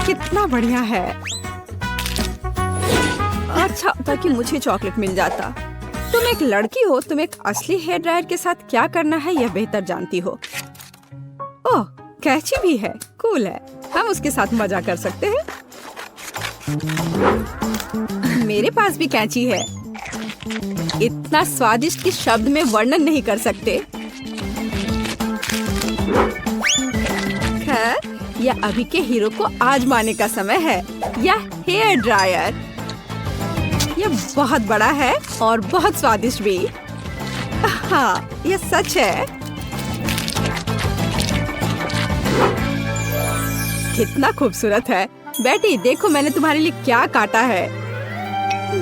A: कितना बढ़िया है। अच्छा था कि मुझे चॉकलेट मिल जाता। तुम एक लड़की हो, तुम एक असली हेयर ड्रायर के साथ क्या करना है यह बेहतर जानती हो। ओह, कैची भी है। कूल है। हम उसके साथ मजा कर सकते हैं। मेरे पास भी कैंची है। इतना स्वादिष्ट कि शब्द में वर्णन नहीं कर सकते। खैर, यह अभी के हीरो को आजमाने का समय है। यह हेयर ड्रायर। यह बहुत बड़ा है और बहुत स्वादिष्ट भी। हाँ, यह सच है। कितना खूबसूरत है। बेटी, देखो मैंने तुम्हारे लिए क्या काटा है।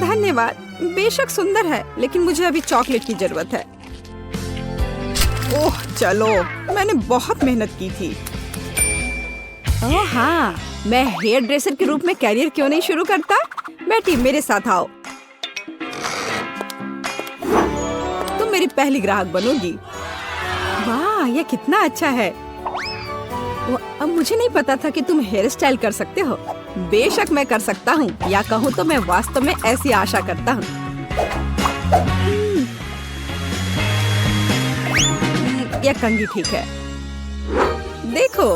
A: धन्यवाद। बेशक सुंदर है, लेकिन मुझे अभी चॉकलेट की जरूरत है। ओह चलो, मैंने बहुत मेहनत की थी। ओह हाँ, मैं हेयर ड्रेसर के रूप में कैरियर क्यों नहीं शुरू करता? बेटी, मेरे साथ आओ। तुम मेरी पहली ग्राहक बनोगी। वाह, यह कितना अच्छा है। अब मुझे नहीं पता था कि तुम हेयर स्टाइल कर सकते हो। बेशक मैं कर सकता हूँ, या कहूँ तो मैं वास्तव में ऐसी आशा करता हूँ। यह कंघी ठीक है। देखो,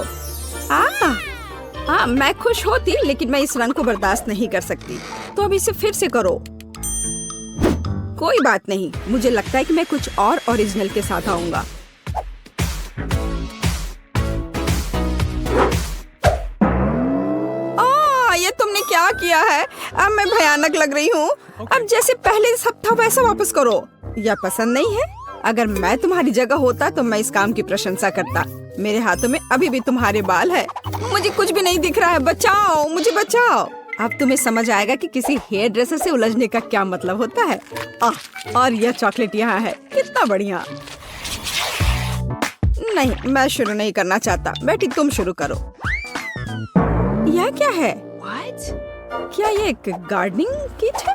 A: मैं खुश होती, लेकिन मैं इस रंग को बर्दाश्त नहीं कर सकती। तो अब इसे फिर से करो। कोई बात नहीं, मुझे लगता है कि मैं कुछ और ओरिजिनल के साथ आऊंगा। ये तुमने क्या किया है? अब मैं भयानक लग रही हूँ। अब जैसे पहले सब था वैसा वापस करो। यह पसंद नहीं है? अगर मैं तुम्हारी जगह होता तो मैं इस काम की प्रशंसा करता। मेरे हाथों में अभी भी तुम्हारे बाल है। मुझे कुछ भी नहीं दिख रहा है। बचाओ, मुझे बचाओ। अब तुम्हें समझ आएगा कि किसी हेयर ड्रेसर से उलझने का क्या मतलब होता है। और यह चॉकलेट यहाँ है। कितना बढ़िया। नहीं, मैं शुरू नहीं करना चाहता। बेटी तुम शुरू करो। यह क्या है? क्या ये एक गार्डनिंग किट है?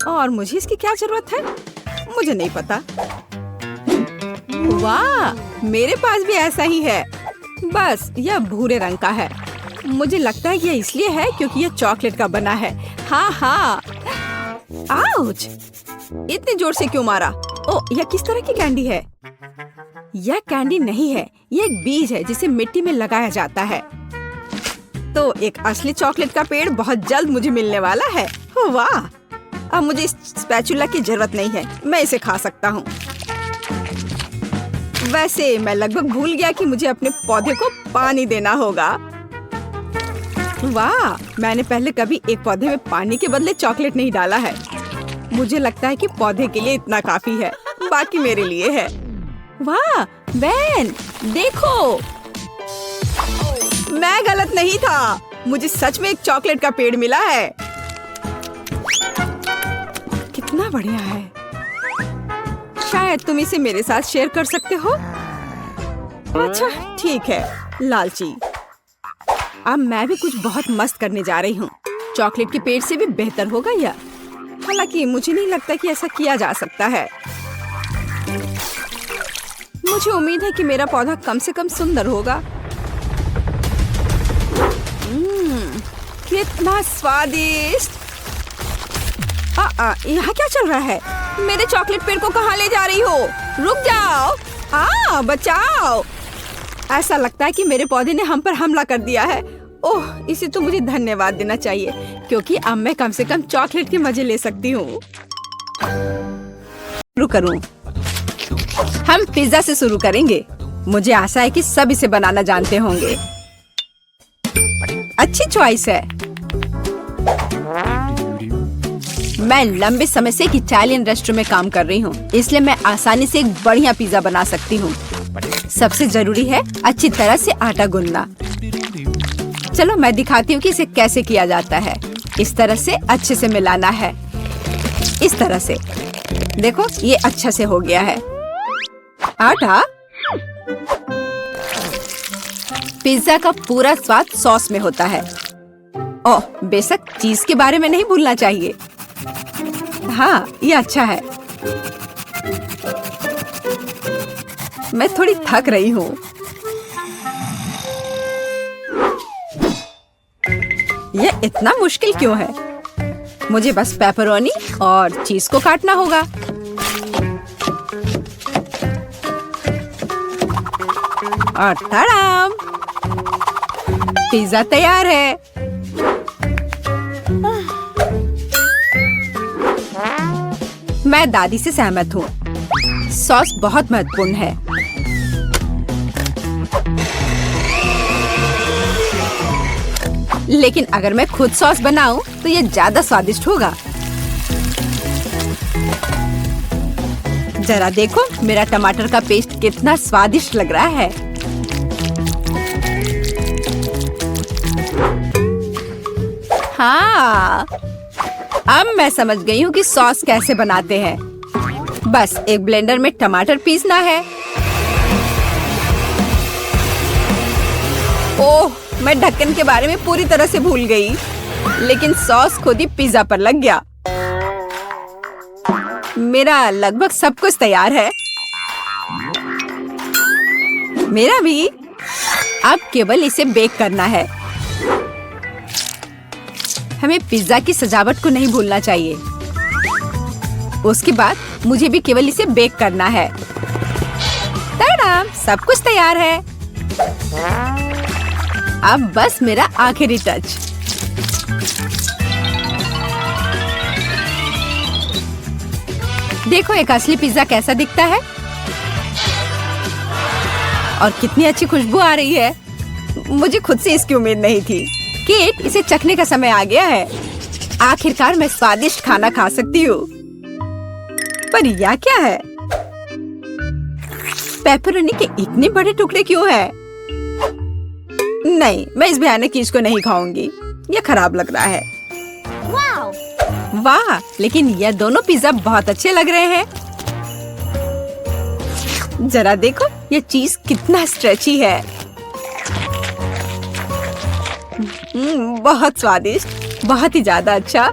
A: और मुझे इसकी क्या जरूरत है? मुझे नहीं पता। वाह, मेरे पास भी ऐसा ही है, बस यह भूरे रंग का है। मुझे लगता है यह इसलिए है क्योंकि यह चॉकलेट का बना है। हाँ हाँ। आउच! इतने जोर से क्यों मारा? ओह, यह किस तरह की कैंडी है? यह कैंडी नहीं है, यह एक बीज है जिसे मिट्टी में लगाया जाता है। तो एक असली चॉकलेट का पेड़ बहुत जल्द मुझे मिलने वाला है। वाह! अब मुझे इस स्पैचुला की जरूरत नहीं है, मैं इसे खा सकता हूँ। वैसे मैं लगभग भूल गया कि मुझे अपने पौधे को पानी देना होगा। वाह! मैंने पहले कभी एक पौधे में पानी के बदले चॉकलेट नहीं डाला है। मुझे लगता है कि पौधे के लिए इतना काफी है, बाकी मेरे लिए है। वाह बेन, देखो, मैं गलत नहीं था। मुझे सच में एक चॉकलेट का पेड़ मिला है। कितना बढ़िया है। शायद तुम इसे मेरे साथ शेयर कर सकते हो। अच्छा ठीक है, लालची। अब मैं भी कुछ बहुत मस्त करने जा रही हूँ। चॉकलेट के पेड़ से भी बेहतर होगा यह। हालांकि मुझे नहीं लगता कि ऐसा किया जा सकता है। मुझे उम्मीद है कि मेरा पौधा कम से कम सुंदर होगा। कितना स्वादिष्ट! यहाँ क्या चल रहा है? मेरे चॉकलेट पेड़ को कहाँ ले जा रही हो? रुक जाओ! बचाओ! ऐसा लगता है कि मेरे पौधे ने हम पर हमला कर दिया है। ओह, इसे तो मुझे धन्यवाद देना चाहिए क्योंकि अब मैं कम से कम चॉकलेट के मजे ले सकती हूँ। शुरू करूँ? हम पिज्जा से शुरू करेंगे। मुझे आशा है कि सब इसे बनाना जानते होंगे। अच्छी चॉइस है। मैं लंबे समय से एक इटालियन रेस्टोरेंट में काम कर रही हूँ, इसलिए मैं आसानी से एक बढ़िया पिज्जा बना सकती हूँ। सबसे जरूरी है अच्छी तरह से आटा गूंदना। चलो मैं दिखाती हूँ कि इसे कैसे किया जाता है। इस तरह से अच्छे से मिलाना है। इस तरह से देखो, ये अच्छा से हो गया है। आटा, पिज्जा का पूरा स्वाद सॉस में होता है। ओह, बेशक चीज के बारे में नहीं भूलना चाहिए। हाँ, ये अच्छा है। मैं थोड़ी थक रही हूँ। यह इतना मुश्किल क्यों है? मुझे बस पेपरोनी और चीज को काटना होगा। और तड़ाम! पिज्जा तैयार है। मैं दादी से सहमत हूँ। सॉस बहुत महत्वपूर्ण है। लेकिन अगर मैं खुद सॉस बनाऊं तो ये ज्यादा स्वादिष्ट होगा। जरा देखो, मेरा टमाटर का पेस्ट कितना स्वादिष्ट लग रहा है। हाँ, अब मैं समझ गई हूँ कि सॉस कैसे बनाते हैं। बस एक ब्लेंडर में टमाटर पीसना है। ओह, मैं ढक्कन के बारे में पूरी तरह से भूल गई, लेकिन सॉस खुद ही पिज्जा पर लग गया। मेरा लगभग सब कुछ तैयार है। मेरा भी। अब केवल इसे बेक करना है। हमें पिज्जा की सजावट को नहीं भूलना चाहिए। उसके बाद मुझे भी केवल इसे बेक करना है। तड़ाम! सब कुछ तैयार है। अब बस मेरा आखिरी टच। देखो एक असली पिज्जा कैसा दिखता है और कितनी अच्छी खुशबू आ रही है। मुझे खुद से इसकी उम्मीद नहीं थी। केट, इसे चखने का समय आ गया है। आखिरकार मैं स्वादिष्ट खाना खा सकती हूँ। पर यह क्या है? पेपरोनी के इतने बड़े टुकड़े क्यों हैं? नहीं, मैं इस भयानक चीज को नहीं खाऊंगी। यह खराब लग रहा है। वाह, लेकिन यह दोनों पिज्जा बहुत अच्छे लग रहे हैं। जरा देखो ये चीज कितना स्ट्रेची है। बहुत स्वादिष्ट, बहुत ही ज्यादा अच्छा।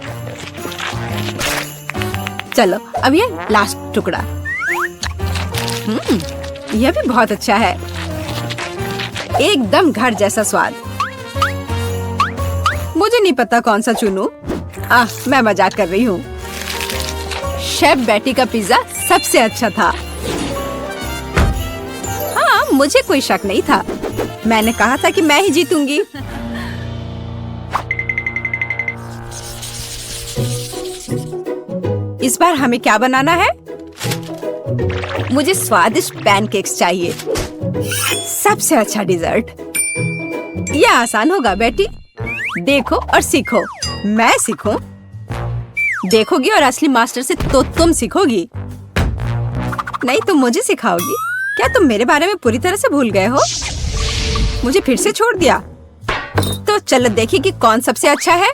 A: चलो अब ये लास्ट टुकड़ा। यह भी बहुत अच्छा है, एकदम घर जैसा स्वाद। मुझे नहीं पता कौन सा चुनूं। मैं मजाक कर रही हूँ। शेफ बेटी का पिज्जा सबसे अच्छा था। हाँ, मुझे कोई शक नहीं था। मैंने कहा था कि मैं ही जीतूंगी। इस बार हमें क्या बनाना है? मुझे स्वादिष्ट पैनकेक्स चाहिए, सबसे अच्छा डिजर्ट। यह आसान होगा बेटी, देखो और सीखो। मैं सीखूं? देखोगी और असली मास्टर से तो तुम सीखोगी, नहीं तुम मुझे सिखाओगी। क्या तुम मेरे बारे में पूरी तरह से भूल गए हो? मुझे फिर से छोड़ दिया। तो चलो देखिए कि कौन सबसे अच्छा है।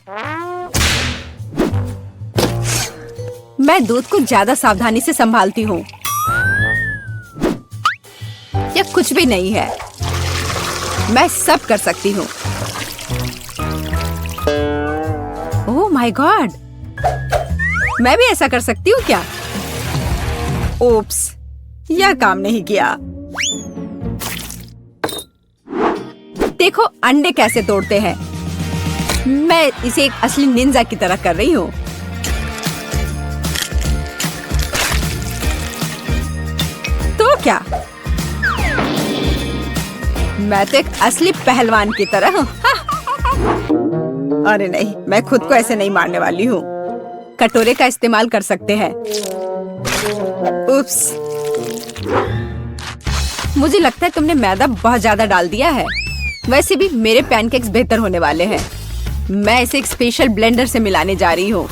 A: मैं दूध को ज्यादा सावधानी से संभालती हूँ। यह कुछ भी नहीं है, मैं सब कर सकती हूँ। ओह माय गॉड, मैं भी ऐसा कर सकती हूँ क्या? ओप्स, यह काम नहीं किया। देखो अंडे कैसे तोड़ते हैं। मैं इसे एक असली निंजा की तरह कर रही हूँ। तो क्या, मैं तो एक असली पहलवान की तरह हूँ। अरे नहीं, मैं खुद को ऐसे नहीं मारने वाली हूँ। कटोरे का इस्तेमाल कर सकते हैं। उप्स, मुझे लगता है तुमने मैदा बहुत ज्यादा डाल दिया है। वैसे भी मेरे पैनकेक्स बेहतर होने वाले हैं। मैं इसे एक स्पेशल ब्लेंडर से मिलाने जा रही हूँ।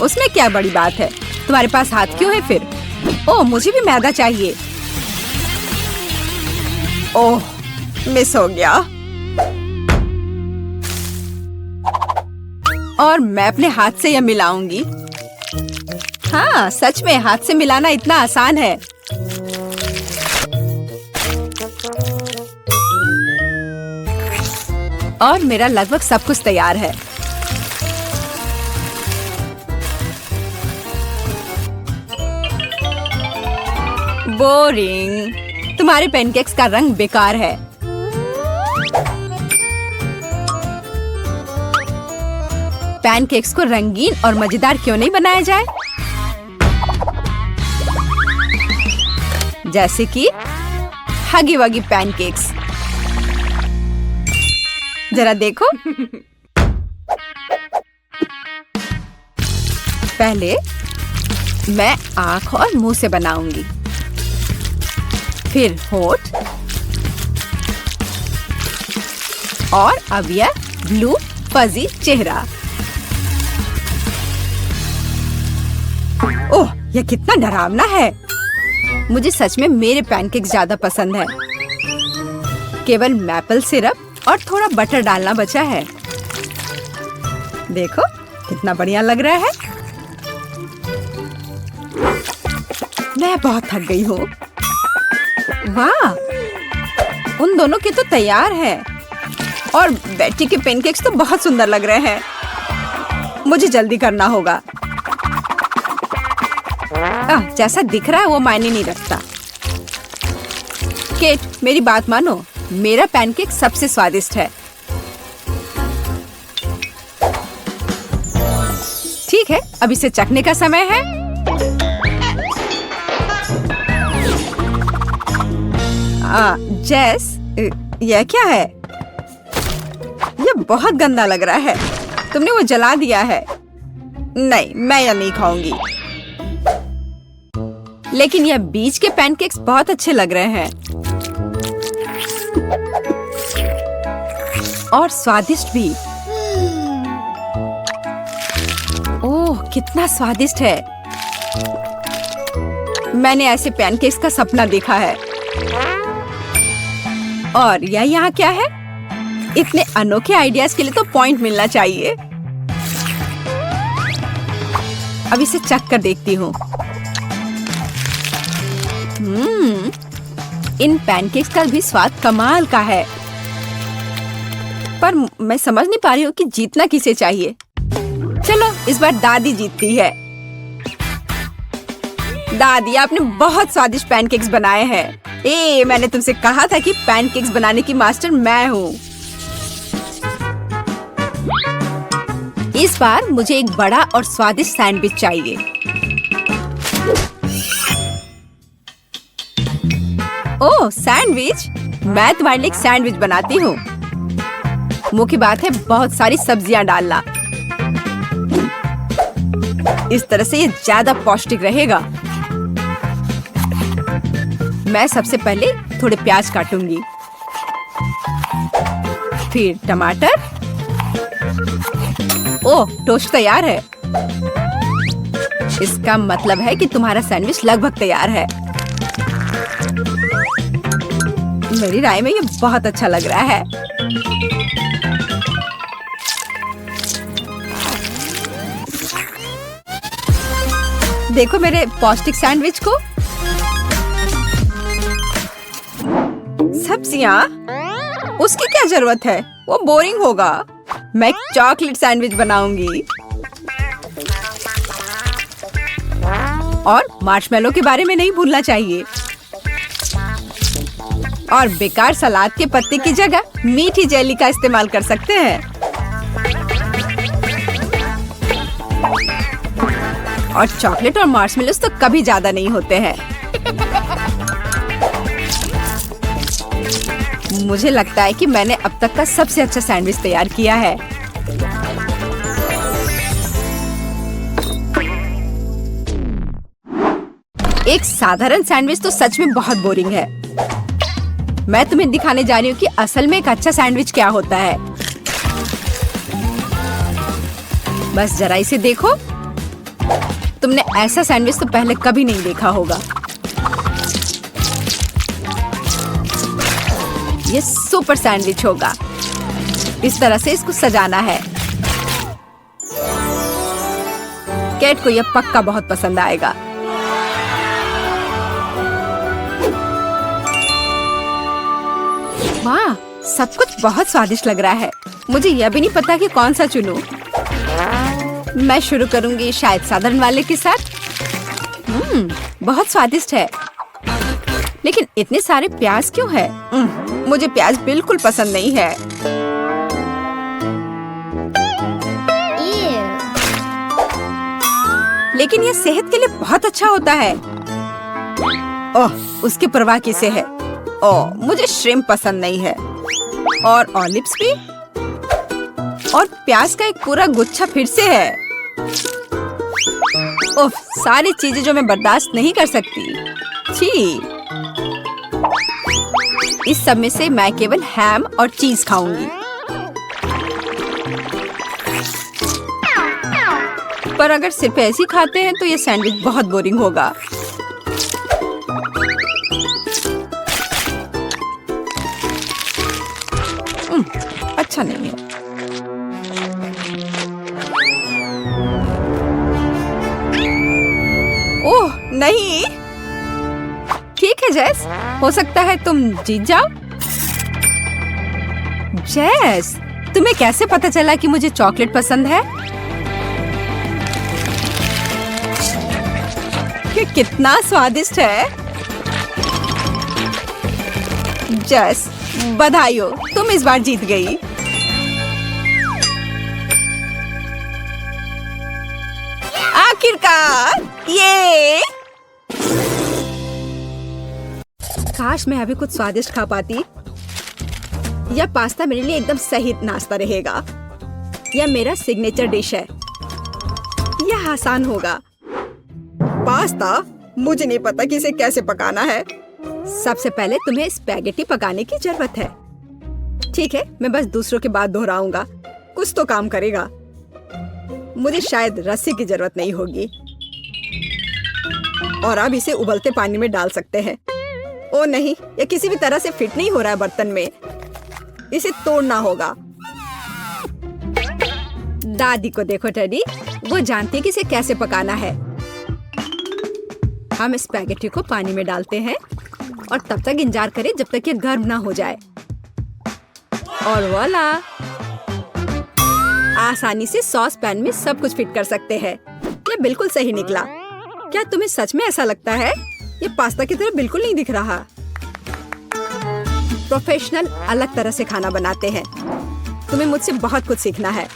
A: उसमें क्या बड़ी बात है, तुम्हारे पास हाथ क्यों है फिर? ओह, मुझे भी मैदा चाहिए। ओह, मिस हो गया। और मैं अपने हाथ से यह मिलाऊंगी। हाँ, सच में हाथ से मिलाना इतना आसान है। और मेरा लगभग सब कुछ तैयार है। बोरिंग, तुम्हारे पैनकेक्स का रंग बेकार है। पैनकेक्स को रंगीन और मजेदार क्यों नहीं बनाया जाए? जैसे कि हगी वगी पैनकेक्स। जरा देखो। पहले मैं आँख और मुंह से बनाऊंगी, फिर होठ, और अब यह ब्लू फजी चेहरा। ओह, यह कितना डरावना है। मुझे सच में मेरे पैनकेक्स ज्यादा पसंद है। केवल मैपल सिरप और थोड़ा बटर डालना बचा है। देखो कितना बढ़िया लग रहा है। मैं बहुत थक गई हूँ। वाह, उन दोनों के तो तैयार है। और बेटी के पैनकेक्स तो बहुत सुंदर लग रहे हैं। मुझे जल्दी करना होगा। जैसा दिख रहा है वो मायने नहीं रखता। केट, मेरी बात मानो, मेरा पैनकेक सबसे स्वादिष्ट है। ठीक है, अब इसे चखने का समय है। जेस, यह क्या है? यह बहुत गंदा लग रहा है। तुमने वो जला दिया है। नहीं, मैं यह नहीं खाऊंगी। लेकिन यह बीच के पैनकेक्स बहुत अच्छे लग रहे हैं और स्वादिष्ट भी। ओह, कितना स्वादिष्ट है। मैंने ऐसे पैनकेक्स का सपना देखा है। और यह यहाँ क्या है? इतने अनोखे आइडियाज के लिए तो पॉइंट मिलना चाहिए। अब इसे चख कर देखती हूँ। इन पैनकेक्स का भी स्वाद कमाल का है, पर मैं समझ नहीं पा रही हूँ कि जीतना किसे चाहिए। चलो इस बार दादी जीतती है। दादी, आपने बहुत स्वादिष्ट पैनकेक्स बनाए हैं। मैंने तुमसे कहा था कि पैनकेक्स बनाने की मास्टर मैं हूँ। इस बार मुझे एक बड़ा और स्वादिष्ट सैंडविच चाहिए। ओह, सैंडविच! मैं तुम्हारे लिए एक सैंडविच बनाती हूँ। मुख्य बात है बहुत सारी सब्जियां डालना। इस तरह से ये ज्यादा पौष्टिक रहेगा। मैं सबसे पहले थोड़े प्याज काटूंगी, फिर टमाटर। ओह, टोस्ट तैयार है। इसका मतलब है कि तुम्हारा सैंडविच लगभग तैयार है। मेरी राय में ये बहुत अच्छा लग रहा है। देखो मेरे पौष्टिक सैंडविच को। सब्जियां? उसकी क्या जरूरत है, वो बोरिंग होगा। मैं चॉकलेट सैंडविच बनाऊंगी। और मार्शमेलो के बारे में नहीं भूलना चाहिए। और बेकार सलाद के पत्ते की जगह मीठी जेली का इस्तेमाल कर सकते हैं। और चॉकलेट और मार्शमेलोस तो कभी ज्यादा नहीं होते हैं। मुझे लगता है कि मैंने अब तक का सबसे अच्छा सैंडविच तैयार किया है। एक साधारण सैंडविच तो सच में बहुत बोरिंग है। मैं तुम्हें दिखाने जा रही हूँ कि असल में एक अच्छा सैंडविच क्या होता है। बस जरा इसे देखो। तुमने ऐसा सैंडविच तो पहले कभी नहीं देखा होगा। ये सुपर सैंडविच होगा। इस तरह से इसको सजाना है। कैट को यह पक्का बहुत पसंद आएगा। वाह, सब कुछ बहुत स्वादिष्ट लग रहा है। मुझे यह भी नहीं पता कि कौन सा चुनूं। मैं शुरू करूंगी शायद साधारण वाले के साथ। बहुत स्वादिष्ट है, लेकिन इतने सारे प्याज क्यों है? मुझे प्याज बिल्कुल पसंद नहीं है। लेकिन ये सेहत के लिए बहुत अच्छा होता है। ओह, उसकी परवाह किसे है? ओह, मुझे श्रिम्प पसंद नहीं है। और ऑलिव्स भी। और प्याज का एक पूरा गुच्छा फिर से है। ओह, सारी चीजें जो मैं बर्दाश्त नहीं कर सकती। छी। इस सब में से मैं केवल हैम और चीज खाऊंगी। पर अगर सिर्फ ऐसे ही खाते हैं तो ये सैंडविच बहुत बोरिंग होगा। अच्छा नहीं है। ओह नहीं। ठीक है जेस, हो सकता है तुम जीत जाओ। जेस, तुम्हें कैसे पता चला कि मुझे चॉकलेट पसंद है? ये कितना स्वादिष्ट है। जेस, बधाई हो, तुम इस बार जीत गई। आखिरकार, ये काश मैं अभी कुछ स्वादिष्ट खा पाती। यह पास्ता मेरे लिए एकदम सही नाश्ता रहेगा। यह मेरा सिग्नेचर डिश है। यह आसान होगा। पास्ता? मुझे नहीं पता कि इसे कैसे पकाना है। सबसे पहले तुम्हें स्पैगेटी पकाने की जरूरत है। ठीक है, मैं बस दूसरों के बाद दोहराऊंगा। कुछ तो काम करेगा। मुझे शायद रस्सी की जरूरत नहीं होगी। और अब इसे उबलते पानी में डाल सकते हैं। ओ नहीं, यह किसी भी तरह से फिट नहीं हो रहा है बर्तन में। इसे तोड़ना होगा। दादी को देखो टेडी, वो जानती है कि इसे कैसे पकाना है। हम स्पैगेटी को पानी में डालते हैं और तब तक इंतजार करें जब तक ये गर्म ना हो जाए। और वाला, आसानी से सॉस पैन में सब कुछ फिट कर सकते हैं। ये बिल्कुल सही निकला। क्या तुम्हें सच में ऐसा लगता है? ये पास्ता की तरह बिल्कुल नहीं दिख रहा। प्रोफेशनल अलग तरह से खाना बनाते हैं। तुम्हें मुझसे बहुत कुछ सीखना है।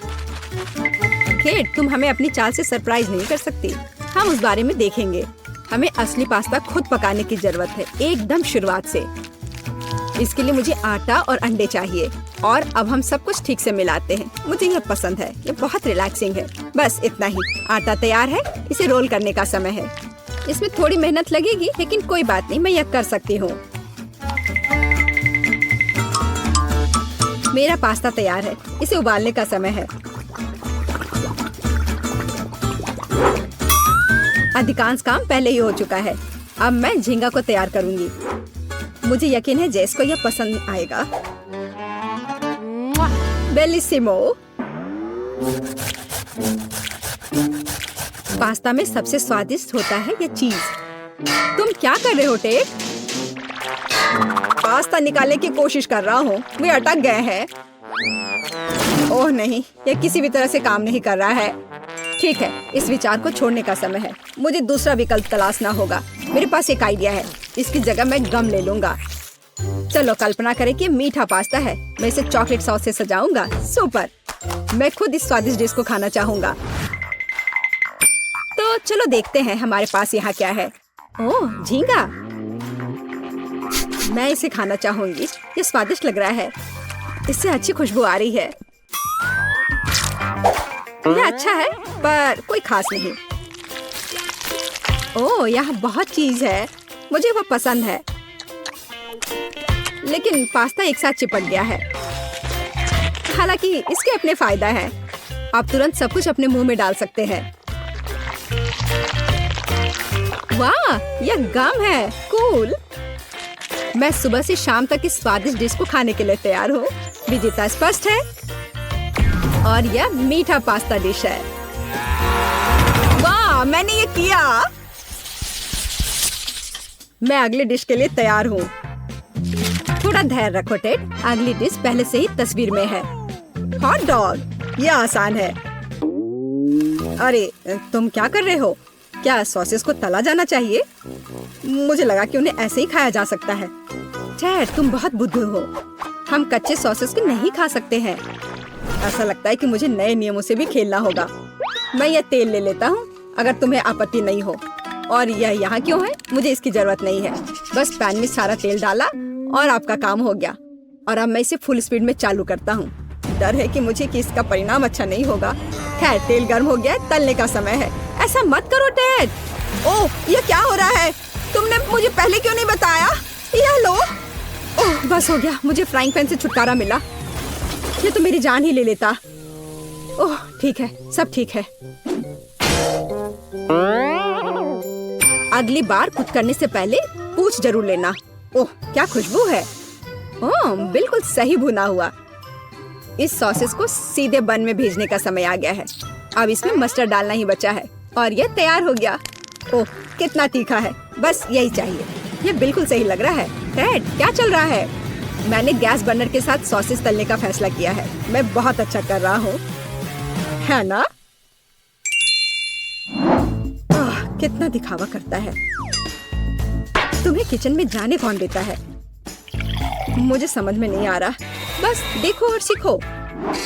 A: केट, तुम हमें अपनी चाल से सरप्राइज नहीं कर सकती। हम उस बारे में देखेंगे। हमें असली पास्ता खुद पकाने की जरूरत है, एकदम शुरुआत से। इसके लिए मुझे आटा और अंडे चाहिए। और अब हम सब कुछ ठीक से मिलाते हैं। मुझे ये पसंद है, ये बहुत रिलैक्सिंग है। बस इतना ही। आटा तैयार है, इसे रोल करने का समय है। इसमें थोड़ी मेहनत लगेगी, लेकिन कोई बात नहीं, मैं यह कर सकती हूँ। मेरा पास्ता तैयार है, इसे उबालने का समय है। अधिकांश काम पहले ही हो चुका है। अब मैं झींगा को तैयार करूंगी। मुझे यकीन है जेस को यह पसंद आएगा। बेलिसिमो। पास्ता में सबसे स्वादिष्ट होता है ये चीज। तुम क्या कर रहे हो टेक? पास्ता निकालने की कोशिश कर रहा हूँ, वे अटक गए हैं। ओह नहीं, यह किसी भी तरह से काम नहीं कर रहा है। ठीक है, इस विचार को छोड़ने का समय है। मुझे दूसरा विकल्प तलाशना होगा। मेरे पास एक आइडिया है। इसकी जगह मैं गम ले लूंगा। चलो कल्पना करें कि मीठा पास्ता है। मैं इसे चॉकलेट सॉस से सजाऊंगा। सुपर! मैं खुद इस स्वादिष्ट डिश को खाना चाहूंगा। तो चलो देखते हैं हमारे पास यहाँ क्या है। ओह, झींगा। मैं इसे खाना चाहूंगी। ये स्वादिष्ट लग रहा है। इससे अच्छी खुशबू आ रही है। यह अच्छा है, पर कोई खास नहीं। ओह, यहाँ बहुत चीज है। मुझे वो पसंद है, लेकिन पास्ता एक साथ चिपक गया है। हालांकि इसके अपने फायदा है। आप तुरंत सब कुछ अपने मुंह में डाल सकते हैं। वाह, यह गम है। कूल। मैं सुबह से शाम तक इस स्वादिष्ट डिश को खाने के लिए तैयार हूँ। विजेता स्पष्ट है और यह मीठा पास्ता डिश है। वाह, मैंने ये किया। मैं अगली डिश के लिए तैयार हूँ। थोड़ा धैर्य रखो टेड, अगली डिश पहले से ही तस्वीर में है। Hot dog. यह आसान है। अरे तुम क्या कर रहे हो? क्या सॉसेस को तला जाना चाहिए? मुझे लगा कि उन्हें ऐसे ही खाया जा सकता है। टेड, तुम बहुत बुद्धू हो। हम कच्चे सॉसेस को नहीं खा सकते हैं। ऐसा लगता है कि मुझे नए नियमों से भी खेलना होगा। मैं यह तेल ले लेता हूँ, अगर तुम्हें आपत्ति नहीं हो। और यह यहाँ क्यों है? मुझे इसकी जरूरत नहीं है। बस पैन में सारा तेल डाला और आपका काम हो गया। और अब मैं इसे फुल स्पीड में चालू करता हूँ। डर है कि इसका परिणाम अच्छा नहीं होगा। खैर, तेल गर्म हो गया है, तलने का समय है। ऐसा मत करो टेड। ओह, यह क्या हो रहा है? तुमने मुझे पहले क्यों नहीं बताया? यह लो। ओह, बस हो गया। मुझे फ्राइंग पैन से छुटकारा मिला। ये तो मेरी जान ही ले लेता। ओह, ठीक है, सब ठीक है। अगली बार कुछ करने से पहले पूछ जरूर लेना। ओह, क्या खुशबू है। ओह, बिल्कुल सही भुना हुआ। इस सॉसेस को सीधे बन में भेजने का समय आ गया है। अब इसमें मस्टर्ड डालना ही बचा है और यह तैयार हो गया। ओह, कितना तीखा है। बस यही चाहिए। यह बिल्कुल सही लग रहा है। टेड, क्या चल रहा है? मैंने गैस बर्नर के साथ सॉसेस तलने का फैसला किया है। मैं बहुत अच्छा कर रहा हूँ, है ना? कितना दिखावा करता है। तुम्हें किचन में जाने कौन देता है? मुझे समझ में नहीं आ रहा। बस देखो और सीखो।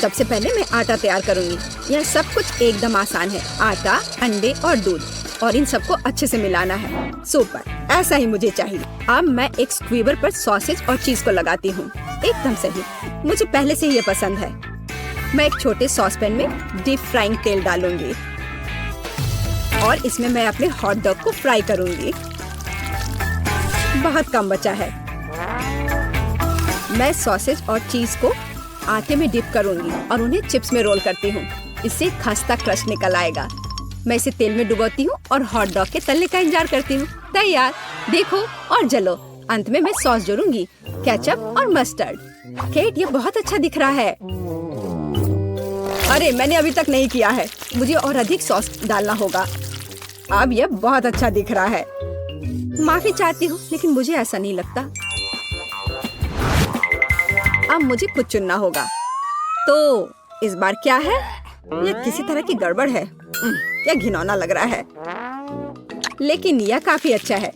A: सबसे पहले मैं आटा तैयार करूंगी। यह सब कुछ एकदम आसान है। आटा, अंडे और दूध, और इन सबको अच्छे से मिलाना है। सुपर, ऐसा ही मुझे चाहिए। अब मैं एक स्क्वीवर पर सॉसेज और चीज को लगाती हूँ। एकदम सही, मुझे पहले से ही ये पसंद है। मैं एक छोटे सॉस पैन में डीप फ्राइंग तेल डालूंगी और इसमें मैं अपने हॉट डॉग को फ्राई करूंगी। बहुत कम बचा है। मैं सॉसेज और चीज को आटे में डिप करूंगी और उन्हें चिप्स में रोल करती हूँ। इससे खस्ता क्रश निकल आएगा। मैं इसे तेल में डुबोती हूँ और हॉट डॉग के तलने का इंतजार करती हूँ। तैयार, देखो और जलो। अंत में मैं सॉस जोड़ूंगी, केचप और मस्टर्ड। केट, ये बहुत अच्छा दिख रहा है। अरे मैंने अभी तक नहीं किया है, मुझे और अधिक सॉस डालना होगा। अब यह बहुत अच्छा दिख रहा है। माफी चाहती हूँ, लेकिन मुझे ऐसा नहीं लगता। अब मुझे कुछ चुनना होगा। तो इस बार क्या है? यह किसी तरह की गड़बड़ है। यह घिनौना लग रहा है, लेकिन यह काफी अच्छा है।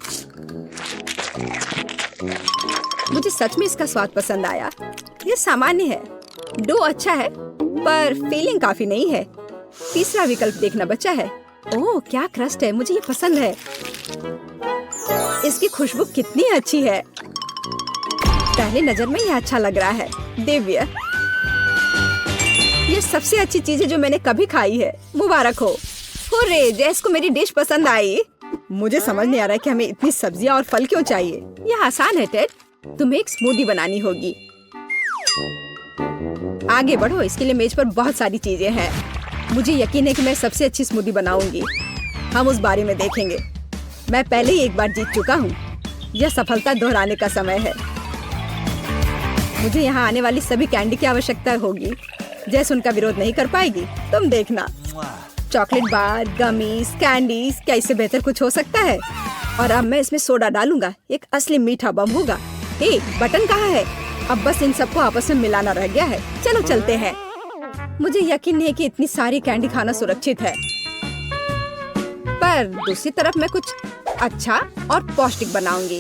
A: मुझे सच में इसका स्वाद पसंद आया। यह सामान्य है, डो अच्छा है, पर फीलिंग काफी नहीं है। तीसरा विकल्प देखना बचा है। ओह क्या क्रस्ट है, मुझे ये पसंद है। इसकी खुशबू कितनी अच्छी है। पहली नजर में यह अच्छा लग रहा है। दिव्य, ये सबसे अच्छी चीज है जो मैंने कभी खाई है। मुबारक हो। हुर्रे, जैस को मेरी डिश पसंद आई। मुझे समझ नहीं आ रहा है कि हमें इतनी सब्जियां और फल क्यों चाहिए। यह आसान है टेड, तुम्हें एक स्मूदी बनानी होगी। आगे बढ़ो, इसके लिए मेज पर बहुत सारी चीजें हैं। मुझे यकीन है कि मैं सबसे अच्छी स्मूदी बनाऊंगी। हम उस बारे में देखेंगे। मैं पहले ही एक बार जीत चुका हूँ। यह सफलता दोहराने का समय है। मुझे यहाँ आने वाली सभी कैंडी की आवश्यकता होगी। जैसे उनका विरोध नहीं कर पाएगी, तुम देखना। चॉकलेट बार, गमीज, कैंडीज, क्या इससे बेहतर कुछ हो सकता है? और अब मैं इसमें सोडा डालूंगा। एक असली मीठा बम होगा। हे, बटन कहाँ है? अब बस इन सबको आपस में मिलाना रह गया है। चलो चलते हैं। मुझे यकीन नहीं कि इतनी सारी कैंडी खाना सुरक्षित है, पर दूसरी तरफ मैं कुछ अच्छा और पौष्टिक बनाऊंगी।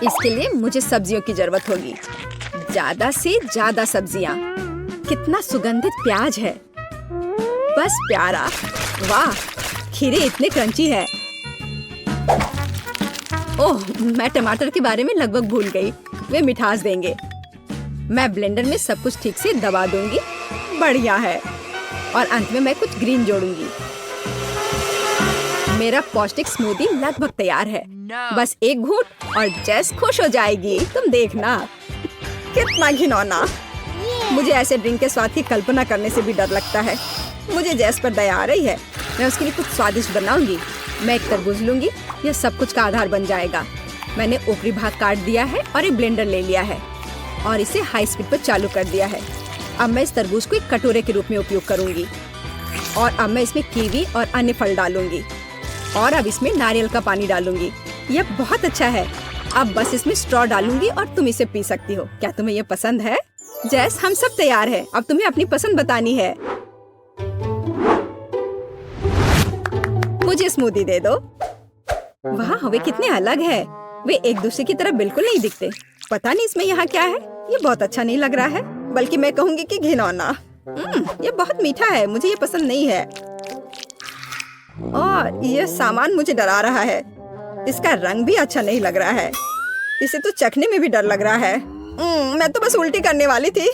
A: इसके लिए मुझे सब्जियों की जरूरत होगी, ज्यादा से ज्यादा सब्जियां। कितना सुगंधित प्याज है, बस प्यारा। वाह, खीरे इतने क्रंची है। ओह, मैं टमाटर के बारे में लगभग भूल गई। वे मिठास देंगे। मैं ब्लेंडर में सब कुछ ठीक से दबा दूंगी। बढ़िया है। और अंत में मैं कुछ ग्रीन जोड़ूंगी। मेरा पौष्टिक स्मूदी लगभग तैयार है। बस एक घूंट और जैस खुश हो जाएगी। तुम देखना। कितना घिनौना। मुझे ऐसे ड्रिंक के स्वाद की कल्पना करने से भी डर लगता है। मुझे जैस पर दया आ रही है। मैं उसके लिए कुछ स्वादिष्ट बनाऊंगी। मैं एक तरबूज लूंगी। यह सब कुछ का आधार बन जाएगा। मैंने ऊपरी भाग काट दिया है और एक ब्लेंडर ले लिया है और इसे हाई स्पीड पर चालू कर दिया है। अब मैं इस तरबूज को एक कटोरे के रूप में उपयोग करूंगी। और अब मैं इसमें कीवी और अन्य फल डालूंगी। और अब इसमें नारियल का पानी डालूंगी। यह बहुत अच्छा है। अब बस इसमें स्ट्रॉ डालूंगी और तुम इसे पी सकती हो। क्या तुम्हें यह पसंद है? जैस, हम सब तैयार हैं। अब तुम्हें अपनी पसंद बतानी है। मुझे स्मूदी दे दो। वाह, वे कितने अलग है। वे एक दूसरे की तरह बिल्कुल नहीं दिखते। पता नहीं इसमें यहाँ क्या है। ये बहुत अच्छा नहीं लग रहा है, बल्कि मैं कहूँगी कि घिनौना। ये बहुत मीठा है। मुझे ये पसंद नहीं है। और यह सामान मुझे डरा रहा है। इसका रंग भी अच्छा नहीं लग रहा है। इसे तो चखने में भी डर लग रहा है। मैं तो बस उल्टी करने वाली थी।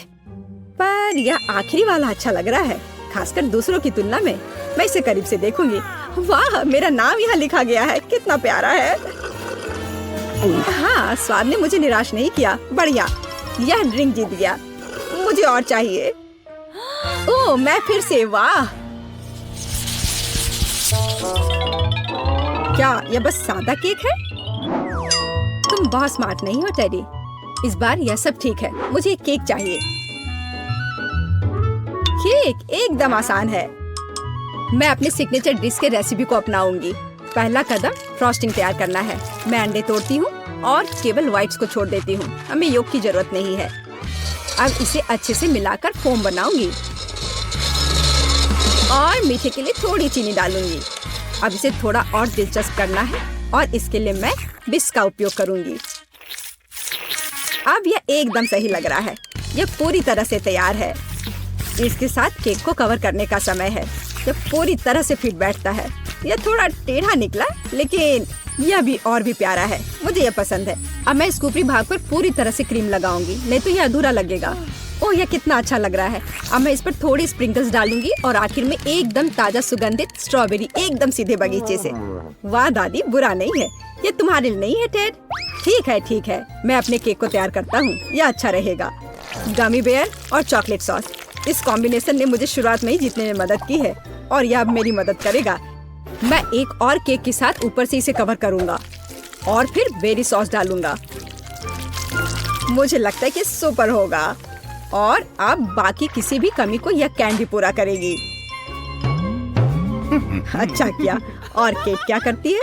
A: पर यह आखिरी वाला अच्छा लग रहा है, खासकर दूसरों की तुलना में। मैं इसे करीब से देखूंगी। वाह, मेरा नाम यहाँ लिखा गया है। कितना प्यारा है। हाँ, स्वाद ने मुझे निराश नहीं किया। बढ़िया, यह ड्रिंक जीत गया। मुझे और चाहिए। ओह, मैं फिर से। वाह, क्या यह बस सादा केक है? तुम बहुत स्मार्ट नहीं हो टेडी। इस बार यह सब ठीक है। मुझे एक केक चाहिए। केक एकदम आसान है। मैं अपने सिग्नेचर डिश के रेसिपी को अपनाऊंगी। पहला कदम फ्रॉस्टिंग तैयार करना है। मैं अंडे तोड़ती हूँ और केवल व्हाइट्स को छोड़ देती हूँ। हमें योग की जरूरत नहीं है। अब इसे अच्छे से मिलाकर फोम बनाऊंगी और मीठे के लिए थोड़ी चीनी डालूंगी। अब इसे थोड़ा और दिलचस्प करना है और इसके लिए मैं बिस्क का उपयोग करूंगी। अब यह एकदम सही लग रहा है। यह पूरी तरह से तैयार है। इसके साथ केक को कवर करने का समय है। यह पूरी तरह से फिट बैठता है। यह थोड़ा टेढ़ा निकला, लेकिन यह भी और भी प्यारा है। मुझे यह पसंद है। अब मैं इस ऊपरी भाग पर पूरी तरह से क्रीम लगाऊंगी, नहीं तो यह अधूरा लगेगा। ओह, यह कितना अच्छा लग रहा है। अब मैं इस पर थोड़ी स्प्रिंकल्स डालूंगी और आखिर में एकदम ताजा सुगंधित स्ट्रॉबेरी, एकदम सीधे बगीचे से। वाह दादी, बुरा नहीं है। ये तुम्हारे लिए नहीं है टेड? ठीक है, ठीक है। मैं अपने केक को तैयार करता हूँ। यह अच्छा रहेगा। गमी बेयर और चॉकलेट सॉस, इस कॉम्बिनेशन ने मुझे शुरुआत में ही जीतने में मदद की है और यह अब मेरी मदद करेगा। मैं एक और केक के साथ ऊपर से इसे कवर करूंगा और फिर बेरी सॉस डालूंगा। मुझे लगता है कि सुपर होगा। और अब बाकी किसी भी कमी को यह कैंडी पूरा करेगी। अच्छा किया। और केट क्या करती है?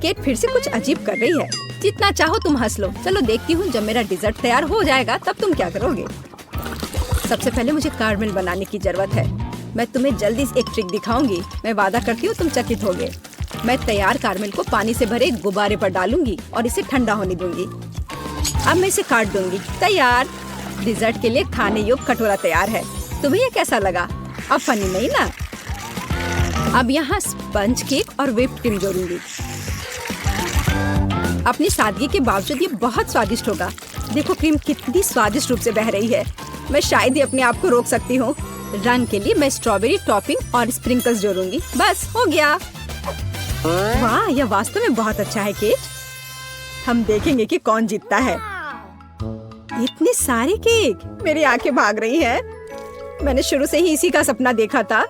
A: केट फिर से कुछ अजीब कर रही है। जितना चाहो तुम हंस लो। चलो देखती हूँ जब मेरा डिजर्ट तैयार हो जाएगा तब तुम क्या करोगे। सबसे पहले मुझे कारमेल बनाने की जरूरत है। मैं तुम्हें जल्दी से एक ट्रिक दिखाऊंगी। मैं वादा करती हूँ तुम चकित होगे। मैं तैयार कारमेल को पानी से भरे गुब्बारे पर डालूंगी और इसे ठंडा होने दूंगी। अब मैं इसे काट दूंगी। तैयार। डिजर्ट के लिए खाने योग्य कटोरा तैयार है। तुम्हें ये कैसा लगा? अब फनी नहीं ना? अब यहाँ स्पंज केक और व्हिप्ड क्रीम जोड़ूंगी। अपनी सादगी के बावजूद ये बहुत स्वादिष्ट होगा। देखो क्रीम कितनी स्वादिष्ट रूप से बह रही है। मैं शायद ही अपने आप को रोक सकती हूँ। रंग के लिए मैं स्ट्रॉबेरी टॉपिंग और स्प्रिंकल्स जोड़ूंगी। बस हो गया। वाह, यह वास्तव में बहुत अच्छा है केट। हम देखेंगे कि कौन जीतता है। इतने सारे केक, मेरी आंखें भाग रही हैं। मैंने शुरू से ही इसी का सपना देखा था।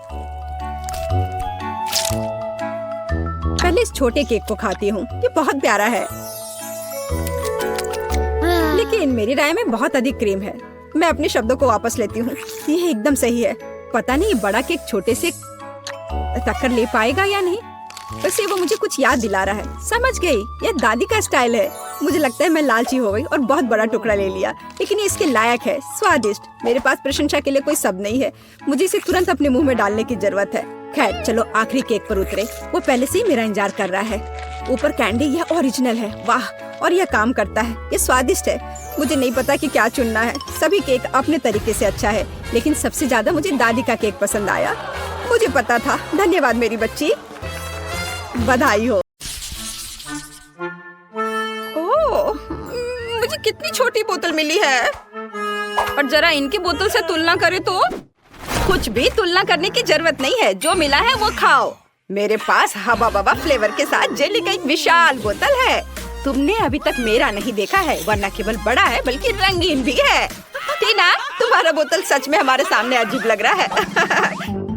A: पहले इस छोटे केक को खाती हूँ। ये बहुत प्यारा है, लेकिन मेरी राय में बहुत अधिक क्रीम है। मैं अपने शब्दों को वापस लेती हूँ। ये एकदम सही है। पता नहीं ये बड़ा केक छोटे से टक्कर ले पाएगा या नहीं। वैसे वो मुझे कुछ याद दिला रहा है। समझ गई, ये दादी का स्टाइल है। मुझे लगता है मैं लालची हो गई और बहुत बड़ा टुकड़ा ले लिया, लेकिन ये इसके लायक है। स्वादिष्ट। मेरे पास प्रशंसा के लिए कोई शब्द नहीं है। मुझे इसे तुरंत अपने मुंह में डालने की जरूरत है। खैर चलो आखिरी केक पर उतरे। वो पहले से ही मेरा इंतजार कर रहा है। ऊपर कैंडी, यह ओरिजिनल है। वाह, और यह काम करता है। ये स्वादिष्ट है। मुझे नहीं पता कि क्या चुनना है। सभी केक अपने तरीके से अच्छा है, लेकिन सबसे ज्यादा मुझे दादी का केक पसंद आया। मुझे पता था। धन्यवाद मेरी बच्ची। बधाई हो। ओह, मुझे कितनी छोटी बोतल मिली है। और जरा इनकी बोतल से तुलना करें तो कुछ भी तुलना करने की जरूरत नहीं है। जो मिला है वो खाओ। मेरे पास हबा बबा फ्लेवर के साथ जेली का एक विशाल बोतल है। तुमने अभी तक मेरा नहीं देखा है, वरना केवल बड़ा है बल्कि रंगीन भी है। टीना, तुम्हारा बोतल सच में हमारे सामने अजीब लग रहा है।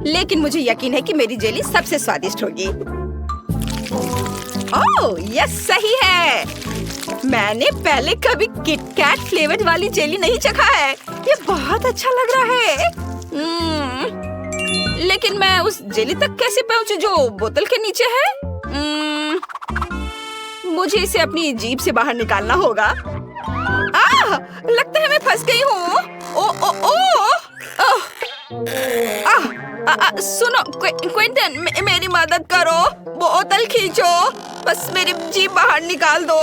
A: लेकिन मुझे यकीन है कि मेरी जेली सबसे स्वादिष्ट होगी। ओह, यह सही है। मैंने पहले कभी किटकैट फ्लेवर्ड वाली जेली नहीं चखा है। ये बहुत अच्छा लग रहा है। लेकिन मैं उस जेली तक कैसे पहुंचूं जो बोतल के नीचे है? मुझे इसे अपनी जीभ से बाहर निकालना होगा। लगता है मैं फंस गई हूँ। ओ ओ ओ सुनो क्विंटन, मेरी मदद करो। बोतल खींचो। बस मेरी जीभ बाहर निकाल दो।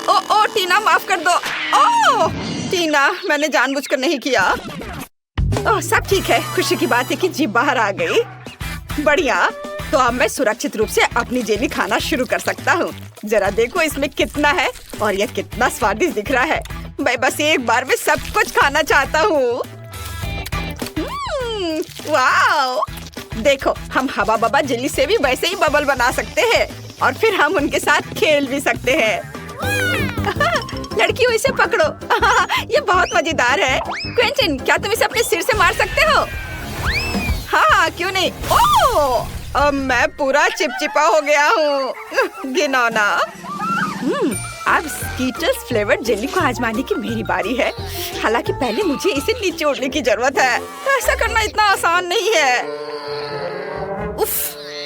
A: ओ टीना, माफ कर दो। ओ टीना, मैंने जानबूझकर नहीं किया। ओह, सब ठीक है। खुशी की बात है कि जीभ बाहर आ गई। बढ़िया। तो अब मैं सुरक्षित रूप से अपनी जेली खाना शुरू कर सकता हूँ। जरा देखो इसमें कितना है और यह कितना स्वादिष्ट दिख रहा है। मैं बस एक बार में सब कुछ खाना चाहता हूँ। वाओ! देखो, हम हवा बबा जेली से भी वैसे ही बबल बना सकते हैं और फिर हम उनके साथ खेल भी सकते हैं। लड़कियों, इसे पकड़ो। ये बहुत मजेदार है। क्विंटन, क्या तुम इसे अपने सिर से मार सकते हो? हाँ, क्यों नहीं। ओह, अब मैं पूरा चिपचिपा हो गया हूँ। घिनौना। अब स्कीटल्स फ्लेवर्ड जेली को आजमाने की मेरी बारी है। हालांकि पहले मुझे इसे नीचे उड़ने की जरूरत है। ऐसा करना इतना आसान नहीं है। उफ,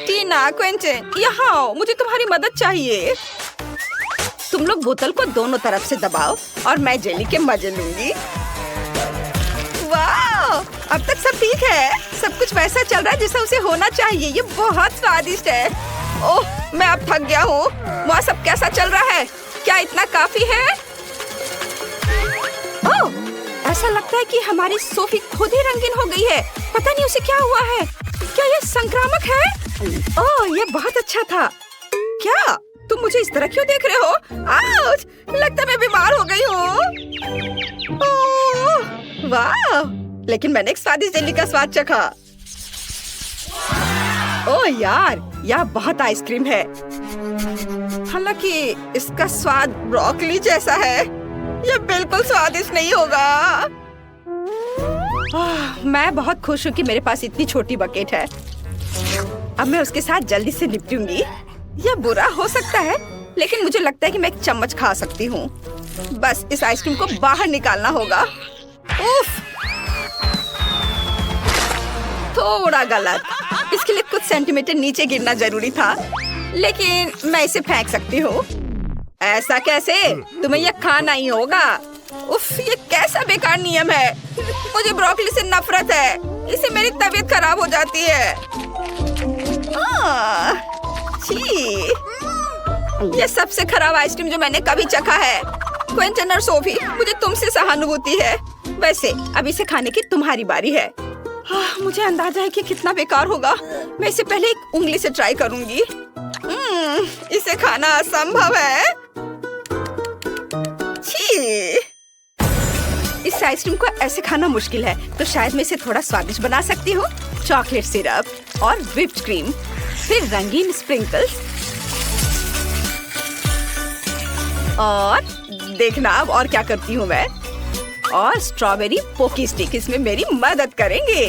A: टीना, क्विंटन, यहाँ आओ। मुझे तुम्हारी मदद चाहिए। तुम लोग बोतल को दोनों तरफ से दबाओ और मैं जेली के मजे लूंगी। वाह! अब तक सब ठीक है। सब कुछ वैसा चल रहा है जैसा उसे होना चाहिए। ये बहुत स्वादिष्ट है। ओह, मैं अब थक गया हूँ। वहाँ सब कैसा चल रहा है? क्या इतना काफी है? ओह, ऐसा लगता है कि हमारी सोफी खुद ही रंगीन हो गई है। पता नहीं उसे क्या हुआ है। क्या ये संक्रामक है? ओह, ये बहुत अच्छा था। क्या तुम मुझे इस तरह क्यों देख रहे हो? आउच! लगता है मैं बीमार हो गई हूँ। ओह, वाह! लेकिन मैंने एक स्वादिष्ट जेली का स्वाद चखा। ओह यार, यह बहुत आइसक्रीम है। हालांकि इसका स्वाद ब्रोकली जैसा है। यह बिल्कुल स्वादिष्ट नहीं होगा। मैं बहुत खुश हूँ कि मेरे पास इतनी छोटी बकेट है। अब मैं उसके साथ जल्दी से निपटूंगी। यह बुरा हो सकता है, लेकिन मुझे लगता है कि मैं एक चम्मच खा सकती हूँ। बस इस आइसक्रीम को बाहर निकालना होगा। उफ, थोड़ा गलत। इसके लिए कुछ सेंटीमीटर नीचे गिरना जरूरी था, लेकिन मैं इसे फेंक सकती हूँ। ऐसा कैसे? तुम्हें यह खाना ही होगा। उफ, ये कैसा बेकार नियम है। मुझे ब्रोकली से नफरत है, इससे मेरी तबीयत खराब हो जाती है। छी, ये सबसे खराब आइसक्रीम जो मैंने कभी चखा है। क्विंटन और सोफी, मुझे तुमसे सहानुभूति है। वैसे अब इसे खाने की तुम्हारी बारी है। मुझे अंदाजा है कि कितना बेकार होगा। मैं इसे पहले एक उंगली से ट्राई करूंगी। इसे खाना असंभव है। छी, इस आइसक्रीम को ऐसे खाना मुश्किल है, तो शायद मैं इसे थोड़ा स्वादिष्ट बना सकती हूँ। चॉकलेट सिरप और व्हिप्ड क्रीम, फिर रंगीन स्प्रिंकल्स, और देखना अब और क्या करती हूँ मैं। और स्ट्रॉबेरी पोकी स्टिक इसमें मेरी मदद करेंगे।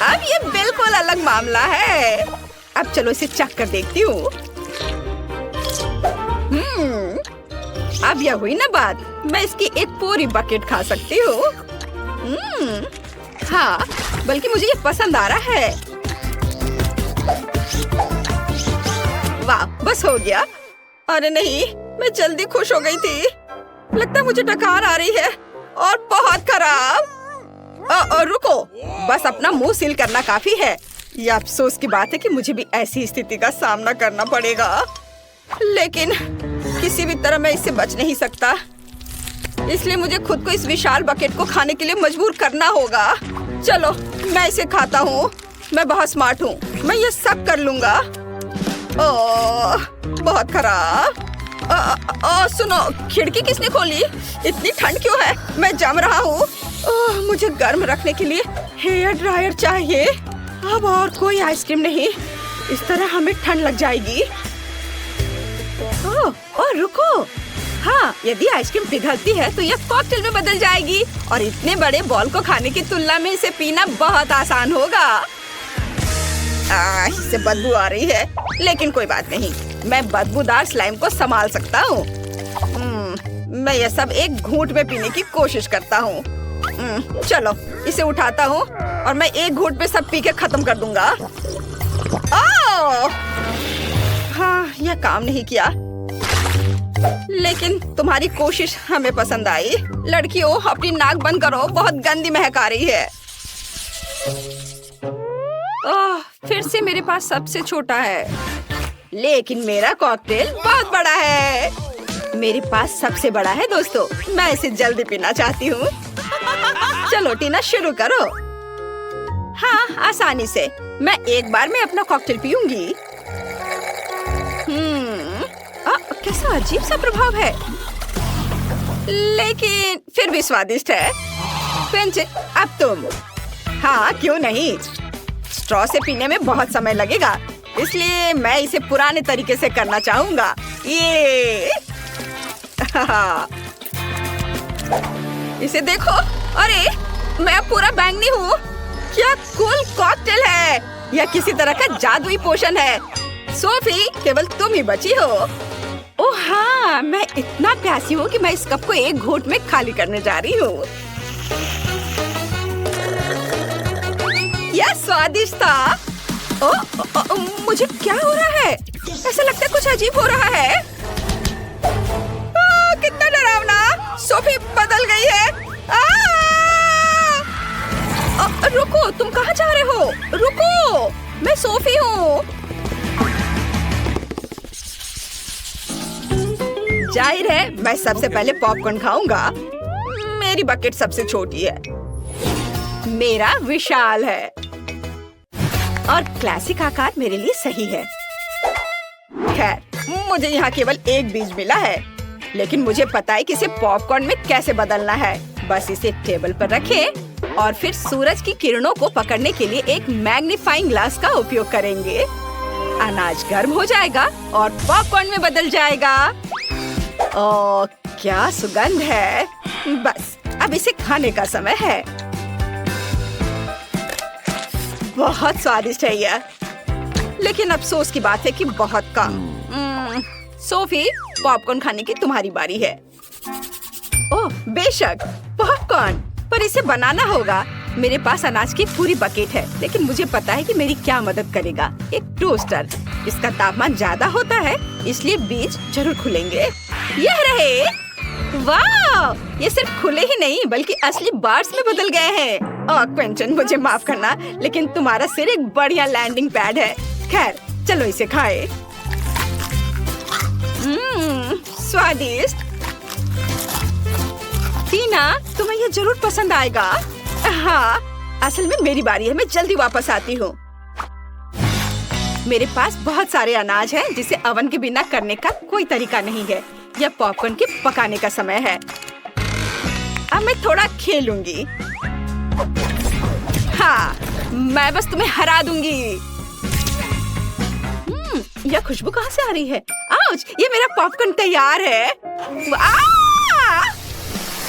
A: अब ये बिल्कुल अलग मामला है। अब चलो इसे चख कर देखती हूँ। अब यह हुई ना बात। मैं इसकी एक पूरी बकेट खा सकती हूँ। हाँ, बल्कि मुझे ये पसंद आ रहा है। वाह, बस हो गया। अरे नहीं, मैं जल्दी खुश हो गई थी। लगता है मुझे डकार आ रही है, और बहुत खराब। रुको, बस अपना मुंह सील करना काफी है। यह अफसोस की बात है कि मुझे भी ऐसी स्थिति का सामना करना पड़ेगा, लेकिन किसी भी तरह मैं इससे बच नहीं सकता। इसलिए मुझे खुद को इस विशाल बकेट को खाने के लिए मजबूर करना होगा। चलो, मैं इसे खाता हूँ। मैं बहुत स्मार्ट हूँ, मैं ये सब कर लूंगा। ओह, बहुत खराब। सुनो, खिड़की किसने खोली? इतनी ठंड क्यों है? मैं जम रहा हूँ। मुझे गर्म रखने के लिए हेयर ड्रायर चाहिए। अब और कोई आइसक्रीम नहीं, इस तरह हमें ठंड लग जाएगी। ओह, रुको। हाँ, यदि आइसक्रीम पिघलती है तो यह कॉकटेल में बदल जाएगी, और इतने बड़े बॉल को खाने की तुलना में इसे पीना बहुत आसान होगा। इससे बदबू आ रही है, लेकिन कोई बात नहीं, मैं बदबूदार स्लाइम को संभाल सकता हूँ। मैं यह सब एक घूंट में पीने की कोशिश करता हूँ। चलो, इसे उठाता हूँ और मैं एक घूंट में सब पी के खत्म कर दूंगा। हाँ, यह काम नहीं किया, लेकिन तुम्हारी कोशिश हमें पसंद आई। लड़कियों, अपनी नाक बंद करो, बहुत गंदी महक आ रही है। फिर से मेरे पास सबसे छोटा है, लेकिन मेरा कॉकटेल बहुत बड़ा है। मेरे पास सबसे बड़ा है दोस्तों, मैं इसे जल्दी पीना चाहती हूँ। चलो टीना, शुरू करो। हाँ, आसानी से। मैं एक बार में अपना कॉकटेल पीऊंगी। कैसा अजीब सा प्रभाव है, लेकिन फिर भी स्वादिष्ट है। फ्रेंच, अब तुम। हाँ, क्यों नहीं। स्ट्रॉ से पीने में बहुत समय लगेगा, इसलिए मैं इसे पुराने तरीके से करना चाहूंगा। ये इसे देखो। अरे, मैं पूरा बैंगनी हूँ। क्या कूल कॉकटेल है। यह किसी तरह का जादुई पोषण है। सोफी, केवल तुम ही बची हो। ओह हाँ, मैं इतना प्यासी हूँ कि मैं इस कप को एक घूंट में खाली करने जा रही हूँ। यह स्वादिष्ट था। मुझे क्या हो रहा है? ऐसा लगता है कुछ अजीब हो रहा है। कितना डरावना। सोफी बदल गई है। रुको, तुम कहाँ जा रहे हो? रुको, मैं सोफी हूँ। जाहिर है, मैं सबसे पहले पॉपकॉर्न खाऊंगा। मेरी बकेट सबसे छोटी है, मेरा विशाल है, और क्लासिक आकार मेरे लिए सही है। खैर, मुझे यहाँ केवल एक बीज मिला है, लेकिन मुझे पता है कि इसे पॉपकॉर्न में कैसे बदलना है। बस इसे टेबल पर रखें और फिर सूरज की किरणों को पकड़ने के लिए एक मैग्नीफाइंग ग्लास का उपयोग करेंगे। अनाज गर्म हो जाएगा और पॉपकॉर्न में बदल जाएगा। ओह, क्या सुगंध है। बस अब इसे खाने का समय है। बहुत स्वादिष्ट है यह, लेकिन अफसोस की बात है कि बहुत कम। सोफी, पॉपकॉर्न खाने की तुम्हारी बारी है। ओह बेशक, पॉपकॉर्न, पर इसे बनाना होगा। मेरे पास अनाज की पूरी बकेट है, लेकिन मुझे पता है कि मेरी क्या मदद करेगा। एक टोस्टर। इसका तापमान ज्यादा होता है, इसलिए बीज जरूर खुलेंगे। यह रहे। वाह! ये सिर्फ खुले ही नहीं बल्कि असली बार्स में बदल गए हैं। ओह क्विंटन, मुझे माफ करना, लेकिन तुम्हारा सिर एक बढ़िया लैंडिंग पैड है। खैर, चलो इसे खाएं। स्वादिष्ट। टीना, तुम्हें ये जरूर पसंद आएगा। हाँ, असल में मेरी बारी है, मैं जल्दी वापस आती हूँ। मेरे पास बहुत सारे अनाज हैं जिसे ओवन के बिना करने का कोई तरीका नहीं है। यह पॉपकॉर्न के पकाने का समय है। अब मैं थोड़ा खेलूंगी। हाँ, मैं बस तुम्हें हरा दूंगी। यह खुशबू कहाँ से आ रही है? आउच! ये मेरा पॉपकॉर्न तैयार है।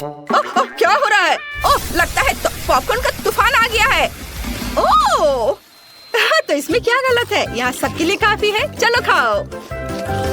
A: ओह, क्या हो रहा है? ओह, लगता है तो पॉपकॉर्न का तूफान आ गया है। ओह, तो इसमें क्या गलत है? यहाँ सबके लिए काफी है। चलो खाओ।